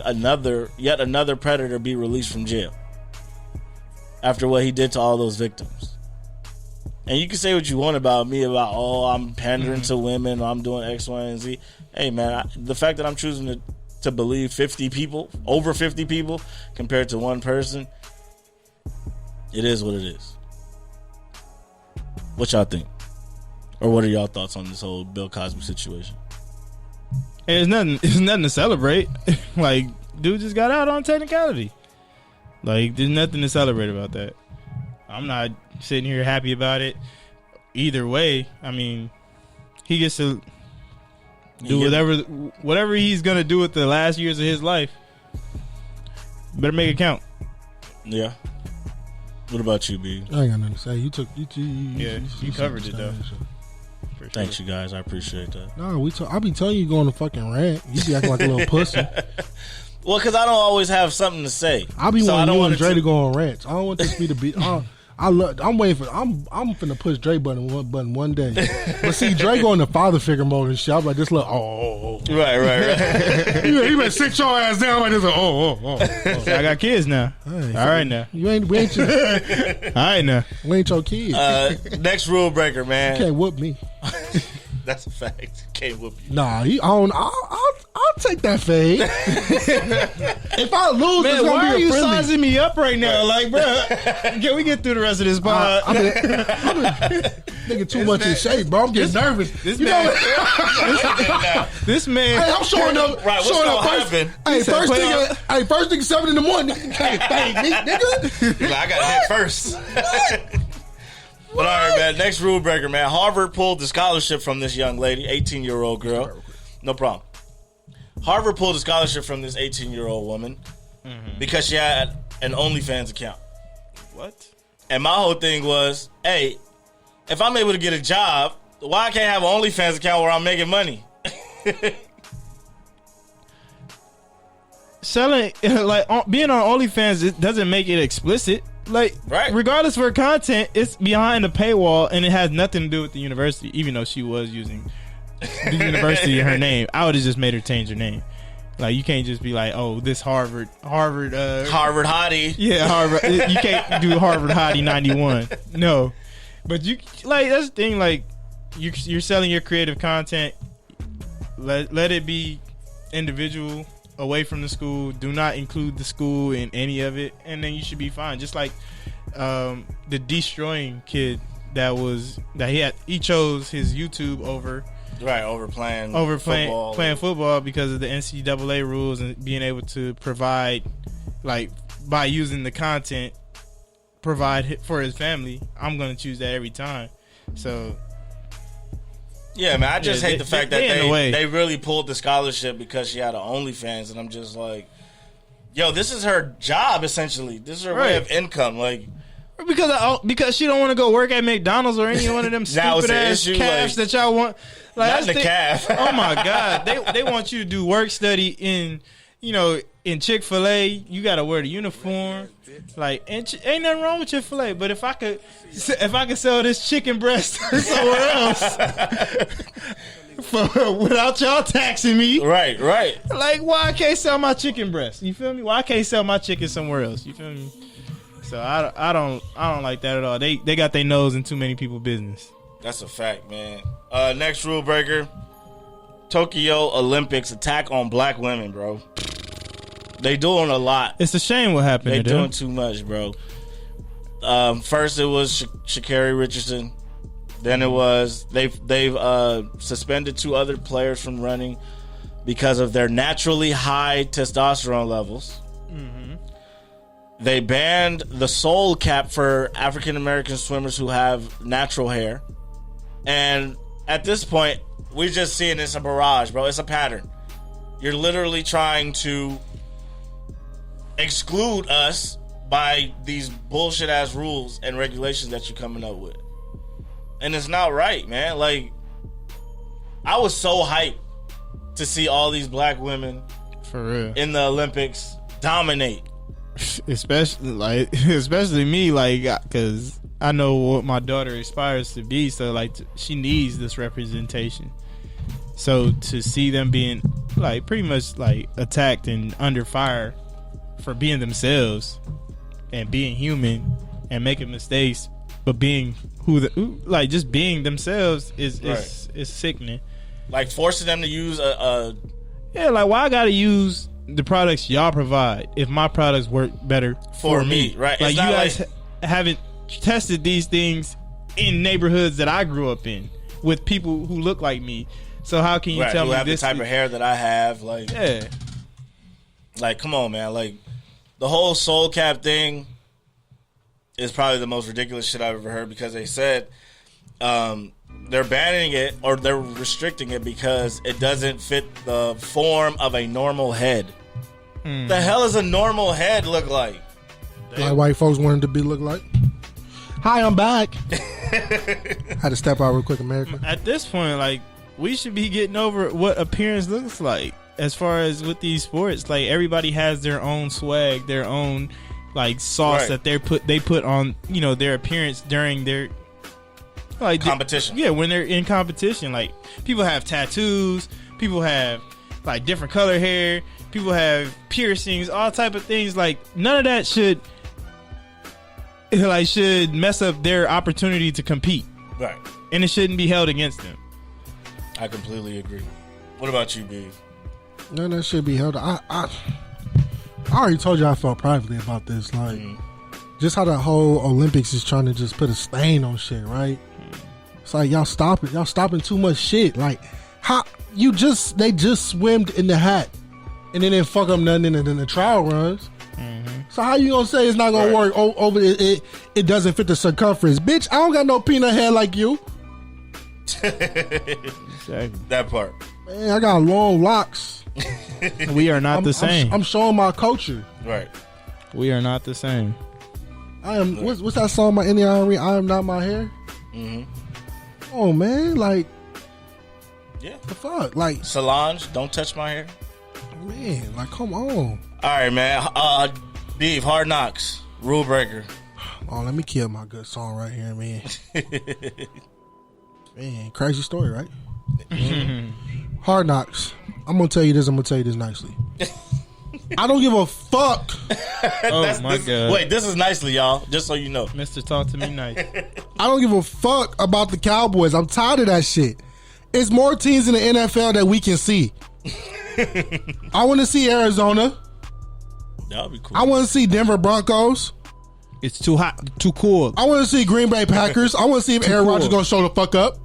yet another predator be released from jail after what he did to all those victims? And you can say what you want about me about, I'm pandering to women, or I'm doing X, Y, and Z. Hey, man, the fact that I'm choosing to believe 50 people, over 50 people, compared to one person, it is what it is. What y'all think? Or what are y'all thoughts on this whole Bill Cosby situation? And it's nothing to celebrate. Like, dude just got out on technicality. Like, there's nothing to celebrate about that. I'm not sitting here happy about it. Either way, I mean, he gets to do whatever he's gonna do with the last years of his life. Better make it count. Yeah. What about you, B? I ain't got nothing to say. You covered it, though. For Thanks, you guys. I appreciate that. No, I be telling you going to fucking rant. You be acting like a little pussy. Well, because I don't always have something to say. I be wanting you and Dre to go on rants. I don't want this to be the beat. I'm waiting for. I'm finna push Dre button one day. But see, Dre go in the father figure mode and shit. I'm like this little Right. You better sit your ass down like this. I got kids now. Hey, all right now. We ain't your, all right now. We ain't your kids. Next rule breaker, man. You can't whoop me. That's a fact. Can't whoop you. Nah, I'll take that fade. If I lose, Man, it's gonna why be are a you friendly. sizing me up right now? Like, bro, can we get through the rest of this pod? I've been thinking too much in shape, bro. I'm getting nervous. This you man, know, this man. hey, I'm showing up. Right, what's showing up gonna first. happen? Hey, first thing 7 in the morning. Nigga, can't fade me, nigga. Like, I gotta hit first. But all right, man. Next rule breaker, man. Harvard pulled the scholarship from this young lady, 18-year-old girl. No problem. Harvard pulled a scholarship from this 18-year-old woman because she had an OnlyFans account. What? And my whole thing was, hey, if I'm able to get a job, why I can't have an OnlyFans account where I'm making money? Selling, like, being on OnlyFans, it doesn't make it explicit. Like, right. Regardless of her content, it's behind a paywall, and it has nothing to do with the university, even though she was using the university in her name. I would have just made her change her name. Like, you can't just be like, oh, this Harvard hottie. Yeah, Harvard. You can't do Harvard hottie 91. No. But you, like, that's the thing, like, you're selling your creative content. Let it be individual, away from the school. Do not include the school in any of it, and then you should be fine. Just like the destroying kid he chose his YouTube over playing football because of the NCAA rules and being able to provide, like, by using the content, provide for his family. I'm gonna choose that every time. So yeah, man, I just hate the fact that they really pulled the scholarship because she had an OnlyFans, and I'm just like, yo, this is her job essentially. This is her way of income, like. Because she don't want to go work at McDonald's or any one of them stupid ass calves that y'all want. Like, not the calf. Oh my God, they want you to do work study in Chick-fil-A. You got to wear the uniform. Like, ain't nothing wrong with Chick-fil-A, but if I could sell this chicken breast somewhere else without y'all taxing me, right. Like, why I can't sell my chicken breast? You feel me? Why I can't sell my chicken somewhere else? You feel me? So I don't like that at all. They got their nose in too many people's business. That's a fact, man. Next rule breaker: Tokyo Olympics attack on black women, bro. They doing a lot. It's a shame what happened. They to them. doing too much, bro. First it was Sha'Carri Richardson. Then it was they've suspended 2 other players from running because of their naturally high testosterone levels. They banned the soul cap for African American swimmers who have natural hair. And at this point, we're just seeing it's a barrage, bro. It's a pattern. You're literally trying to exclude us by these bullshit ass rules and regulations that you're coming up with. And it's not right, man. Like, I was so hyped to see all these black women For real. in the Olympics dominate. Especially me, like, because I know what my daughter aspires to be, so like she needs this representation. So to see them being like pretty much like attacked and under fire for being themselves and being human and making mistakes, but being like just being themselves is sickening. Like forcing them to use a Yeah, like why I gotta use the products y'all provide if my products work better for me, right? Like It's you not guys like- haven't tested these things in neighborhoods that I grew up in with people who look like me. So how can you right, tell who me have this the type of hair that I have? Like, Yeah, like, come on, man. Like, the whole soul cap thing is probably the most ridiculous shit I've ever heard because they said they're banning it or they're restricting it because it doesn't fit the form of a normal head. The hell does a normal head look like? Like white folks wanted to be look like. Hi, I'm back. Had to step out real quick, America. at this point, like we should be getting over what appearance looks like as far as with these sports. Like everybody has their own swag, their own like sauce Right. that they put on, you know, their appearance during their like Competition. Yeah, when they're in competition, like people have tattoos, people have like different color hair, people have piercings, all type of things. Like none of that should mess up their opportunity to compete, Right. and it shouldn't be held against them. I completely agree. What about you, B? None of that should be held. I already told you I felt privately about this. Like, just how the whole Olympics is trying to just put a stain on shit, right? It's like, y'all stop it. Y'all stopping too much shit. Like, how they just swimmed in the hat and then they fuck up nothing in the trial runs. So how you gonna say it's not gonna work over it? It doesn't fit the circumference, bitch. I don't got no peanut hair like you, Exactly. That part. man. I got long locks. We are not the same. I'm showing my culture. Right. We are not the same. I am. What's that song by Indiana Marie? I am not my hair. Oh man, like Yeah. the fuck, like Solange, don't touch my hair. man, like come on. All right, man. Beef, Hard Knocks, Rule Breaker. Oh, let me kill my good song right here, man. Man, crazy story, right? Hard Knocks. I'm gonna tell you this. I'm gonna tell you this nicely. I don't give a fuck. Oh my god! Wait, this is nicely, y'all. Just so you know. Mr. Talk to Me Nice. I don't give a fuck about the Cowboys. I'm tired of that shit. It's more teams in the NFL that we can see. I want to see Arizona. That would be cool. I want to see Denver Broncos. It's too hot, too cool. I want to see Green Bay Packers. I want to see if Aaron cool. Rodgers gonna show the fuck up.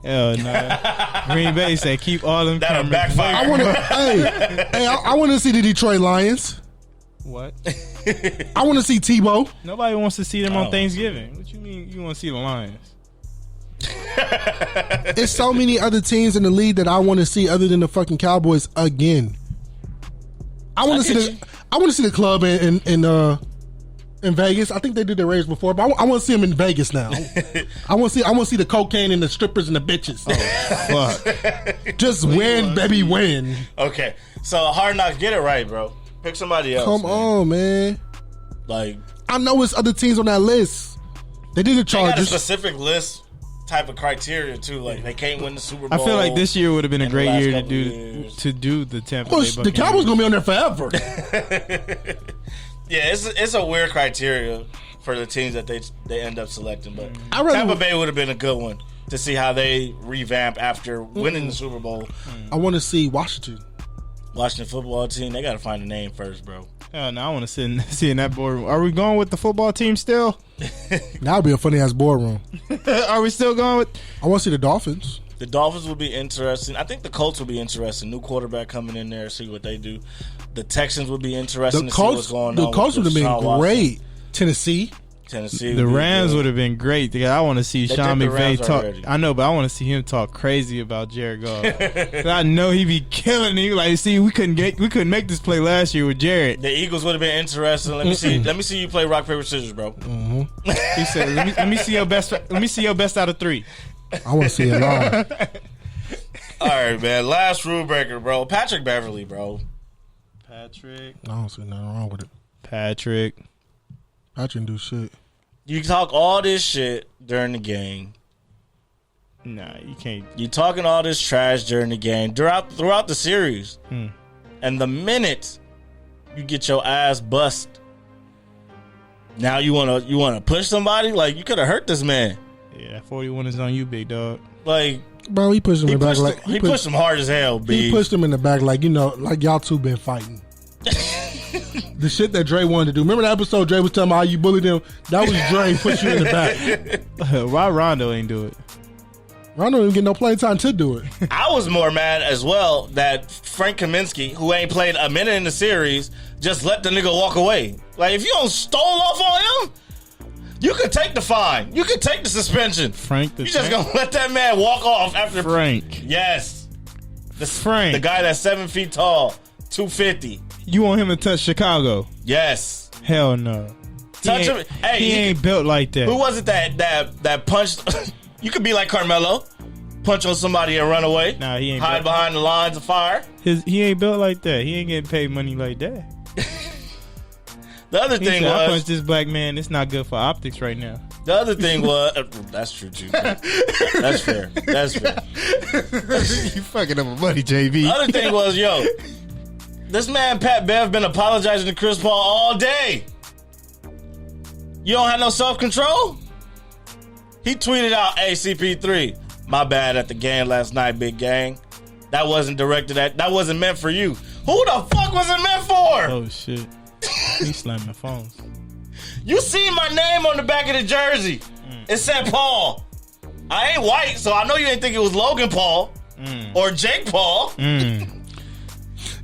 Hell no. Green Bay said keep all them That'll cameras. backfire. I want to. I want to see the Detroit Lions. What? I want to see Tebow. Nobody wants to see them Oh. on Thanksgiving. What you mean you want to see the Lions? There's so many other teams in the league that I want to see other than the fucking Cowboys again. I want to see get the. I want to see the club in Vegas. I think they did the Raiders before, but I want to see them in Vegas now. I want to see the cocaine and the strippers and the bitches. Fuck. Just win, baby, win. Okay, so Hard Knocks, get it right, bro. Pick somebody else. Come man. on, man. Like, I know it's other teams on that list. They did the they got a Chargers. specific list type of criteria too. Like, they can't win the Super Bowl. I feel like this year would have been a in the great last year to couple years. do the Tampa Well, Bay the Buccaneers. Cowboys gonna be on there forever. Yeah, it's a weird criteria for the teams that they end up selecting, but I rather- Tampa Bay would have been a good one to see how they revamp after winning the Super Bowl. I want to see Washington. Washington football team, they got to find a name first, bro. Hell no, I want to sit in that boardroom. Are we going with the football team still? That would be a funny ass boardroom. Are we still going with? I want to see the Dolphins. The Dolphins will be interesting. I think the Colts will be interesting. New quarterback coming in there, see what they do. The Texans will be interesting The to see what's Colts. going The on. Colts would with have been Deshaun Watson. great. Tennessee. Tennessee. The would be Rams good. would have been great. Because I want to see They Sean did the McVay Rams talk. already. I know, but I want to see him talk crazy about Jared Goff. 'Cause I know he be killing you. Like, see, we couldn't make this play last year with Jared. The Eagles would have been interesting. Let me see. Let me see you play rock paper scissors, bro. He said, "Let me see your best. Let me see your best out of 3." I want to see it live. All right, man. Last rule breaker, bro. Patrick Beverly, bro. Patrick. I don't see nothing wrong with it. Patrick. I didn't do shit. You talk all this shit during the game. Nah, you can't. You talking all this trash during the game, throughout the series. And the minute you get your ass bust, now you wanna push somebody? Like, you could have hurt this man. Yeah, that 41 is on you, big dog. Like, Bro, he pushed him in the back like he pushed him hard as hell, B. He pushed him in the back like, you know, like y'all two been fighting. The shit that Dre wanted to do. Remember that episode Dre was telling me how you bullied him? That was Dre pushed you in the back. Why Rondo ain't do it? Rondo didn't get no playing time to do it. I was more mad as well that Frank Kaminsky, who ain't played a minute in the series, just let the nigga walk away. Like, if you don't stole off on him, you could take the fine. You could take the suspension. Frank the You just tank? gonna let that man walk off after Frank. Yes. Frank. The guy that's 7 feet tall, 250. You want him to touch Chicago? Yes. Hell no. Touch him. Hey, he ain't built like that. Who was it that punched? You could be like Carmelo, punch on somebody and run away. Nah, he ain't hide built. behind the lines of fire. He ain't built like that. He ain't getting paid money like that. The other He thing said, I was punched this black man. It's not good for optics right now. the other thing was that's true too. That's fair. That's fair. You fucking up my money, JB. The other thing was, yo, this man Pat Bev been apologizing to Chris Paul all day. You don't have no self-control? He tweeted out, "Hey, CP3, my bad at the game last night, big gang. That wasn't directed at, that wasn't meant for you." Who the fuck was it meant for? Oh shit. He slamming phones. You see my name on the back of the jersey. It said Paul. I ain't white, so I know you didn't think it was Logan Paul or Jake Paul.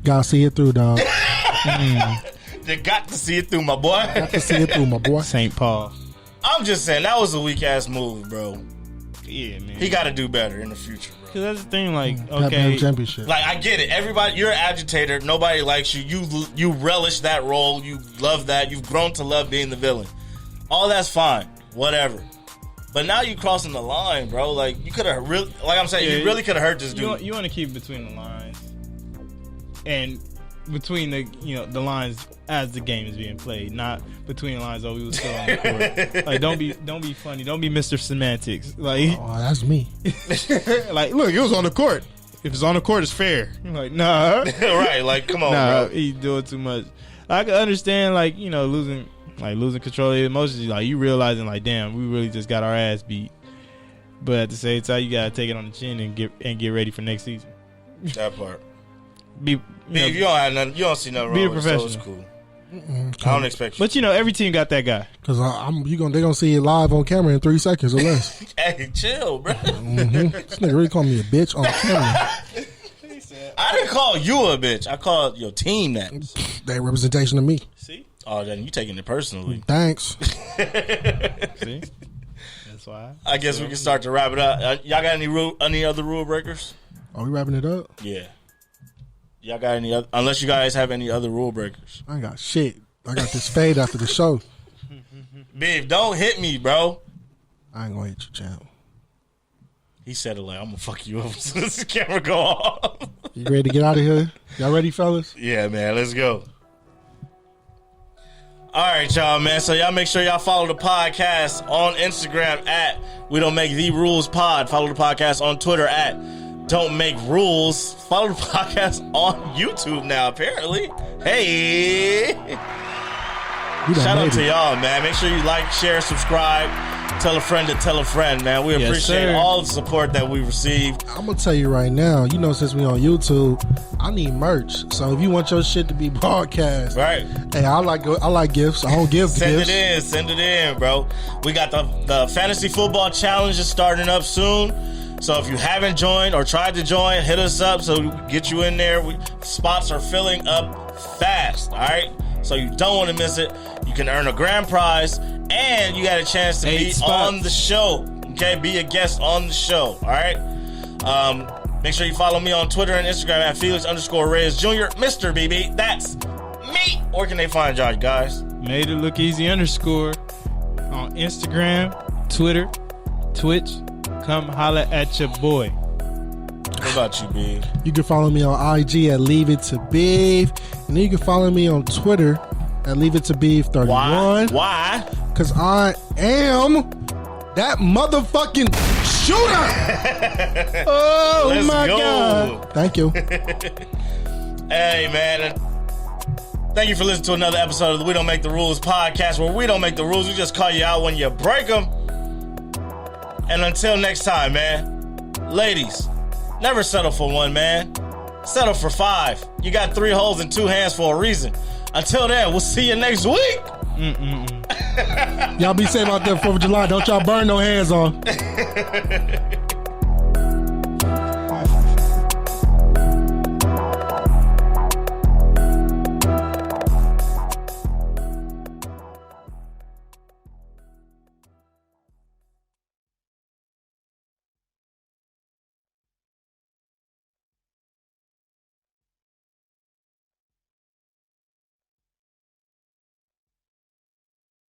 Gotta see it through, dog. You got to see it through, my boy. Gotta see it through, my boy. St. Paul. I'm just saying, that was a weak-ass move, bro. Yeah, man. He got to do better in the future, bro. Cause that's the thing, like, Pat okay, Bev championship. Like, I get it. Everybody, you're an agitator. Nobody likes you. You relish that role. You love that. You've grown to love being the villain. All that's fine. Whatever. But now you crossing the line, bro. Like, you could have really, like I'm saying, you really could have hurt this dude. you want to keep between the lines, and between the the lines as the game is being played, not between the lines. Oh, we was still on the court. Like, don't be funny. Don't be Mr. Semantics. Like, Oh, that's me. like, look, it was on the court. If it's on the court, it's fair. I'm like, nah, Right? Like, come on, nah, bro. he doing too much. I can understand, like, losing control of your emotions. Like, you realizing, like, damn, we really just got our ass beat. But at the same time, you gotta take it on the chin and get ready for next season. That part. Be If you don't have nothing, you don't see nothing Be a wrong with it, so it's professional. cool. I don't expect you. But every team got that guy. Cause they gonna see it live on camera in 3 seconds or less. Hey, chill, bro. This nigga really called me a bitch on camera. I didn't call you a bitch. I called your team that. That representation of me. See? Oh, then you taking it personally. Thanks. See, that's why. I guess we can start to wrap it up. Y'all got any other rule breakers? Are we wrapping it up? Yeah. Y'all got any other? Unless you guys have any other rule breakers. I ain't got shit. I got this fade after the show. Big, don't hit me, bro. I ain't gonna hit you, champ. He said it like, I'm gonna fuck you up as soon as the camera go off. You ready to get out of here? Y'all ready, fellas? Yeah, man, let's go. All right, y'all, man. So y'all make sure y'all follow the podcast on Instagram at We Don't Make The Rules Pod. Follow the podcast on Twitter at Don't Make Rules. Follow the podcast on YouTube now, apparently. Hey. We done Shout out made to it. y'all, man. Make sure you like, share, subscribe. Tell a friend to tell a friend, man. We Yes, appreciate sir. all the support that we've received. I'm gonna tell you right now. Since we on YouTube, I need merch. So if you want your shit to be broadcast, Right. hey, I like gifts. I don't give Send gifts. it in, bro. We got the Fantasy Football Challenge is starting up soon. So if you haven't joined or tried to join, hit us up so we can get you in there. Spots are filling up fast, all right? So you don't want to miss it. You can earn a grand prize And you got a chance to 8 be spots. on the show. Okay, be a guest on the show. All right. Make sure you follow me on Twitter and Instagram at Felix_Reyes Jr. Mr. BB. That's me. Where can they find y'all, guys? Made it look easy _ on Instagram, Twitter, Twitch. Come holla at your boy. What about you, B? You can follow me on IG at Leave It to Beef. And then you can follow me on Twitter at Leave It to Beef 31. Why? Because I am that motherfucking shooter. Oh Let's my go. God. Thank you. Hey, man. Thank you for listening to another episode of the We Don't Make the Rules podcast, where we don't make the rules. We just call you out when you break them. And until next time, man. Ladies, never settle for one, man. Settle for 5. You got 3 holes and 2 hands for a reason. Until then, we'll see you next week. Y'all be safe out there 4th of July. Don't y'all burn no hands on.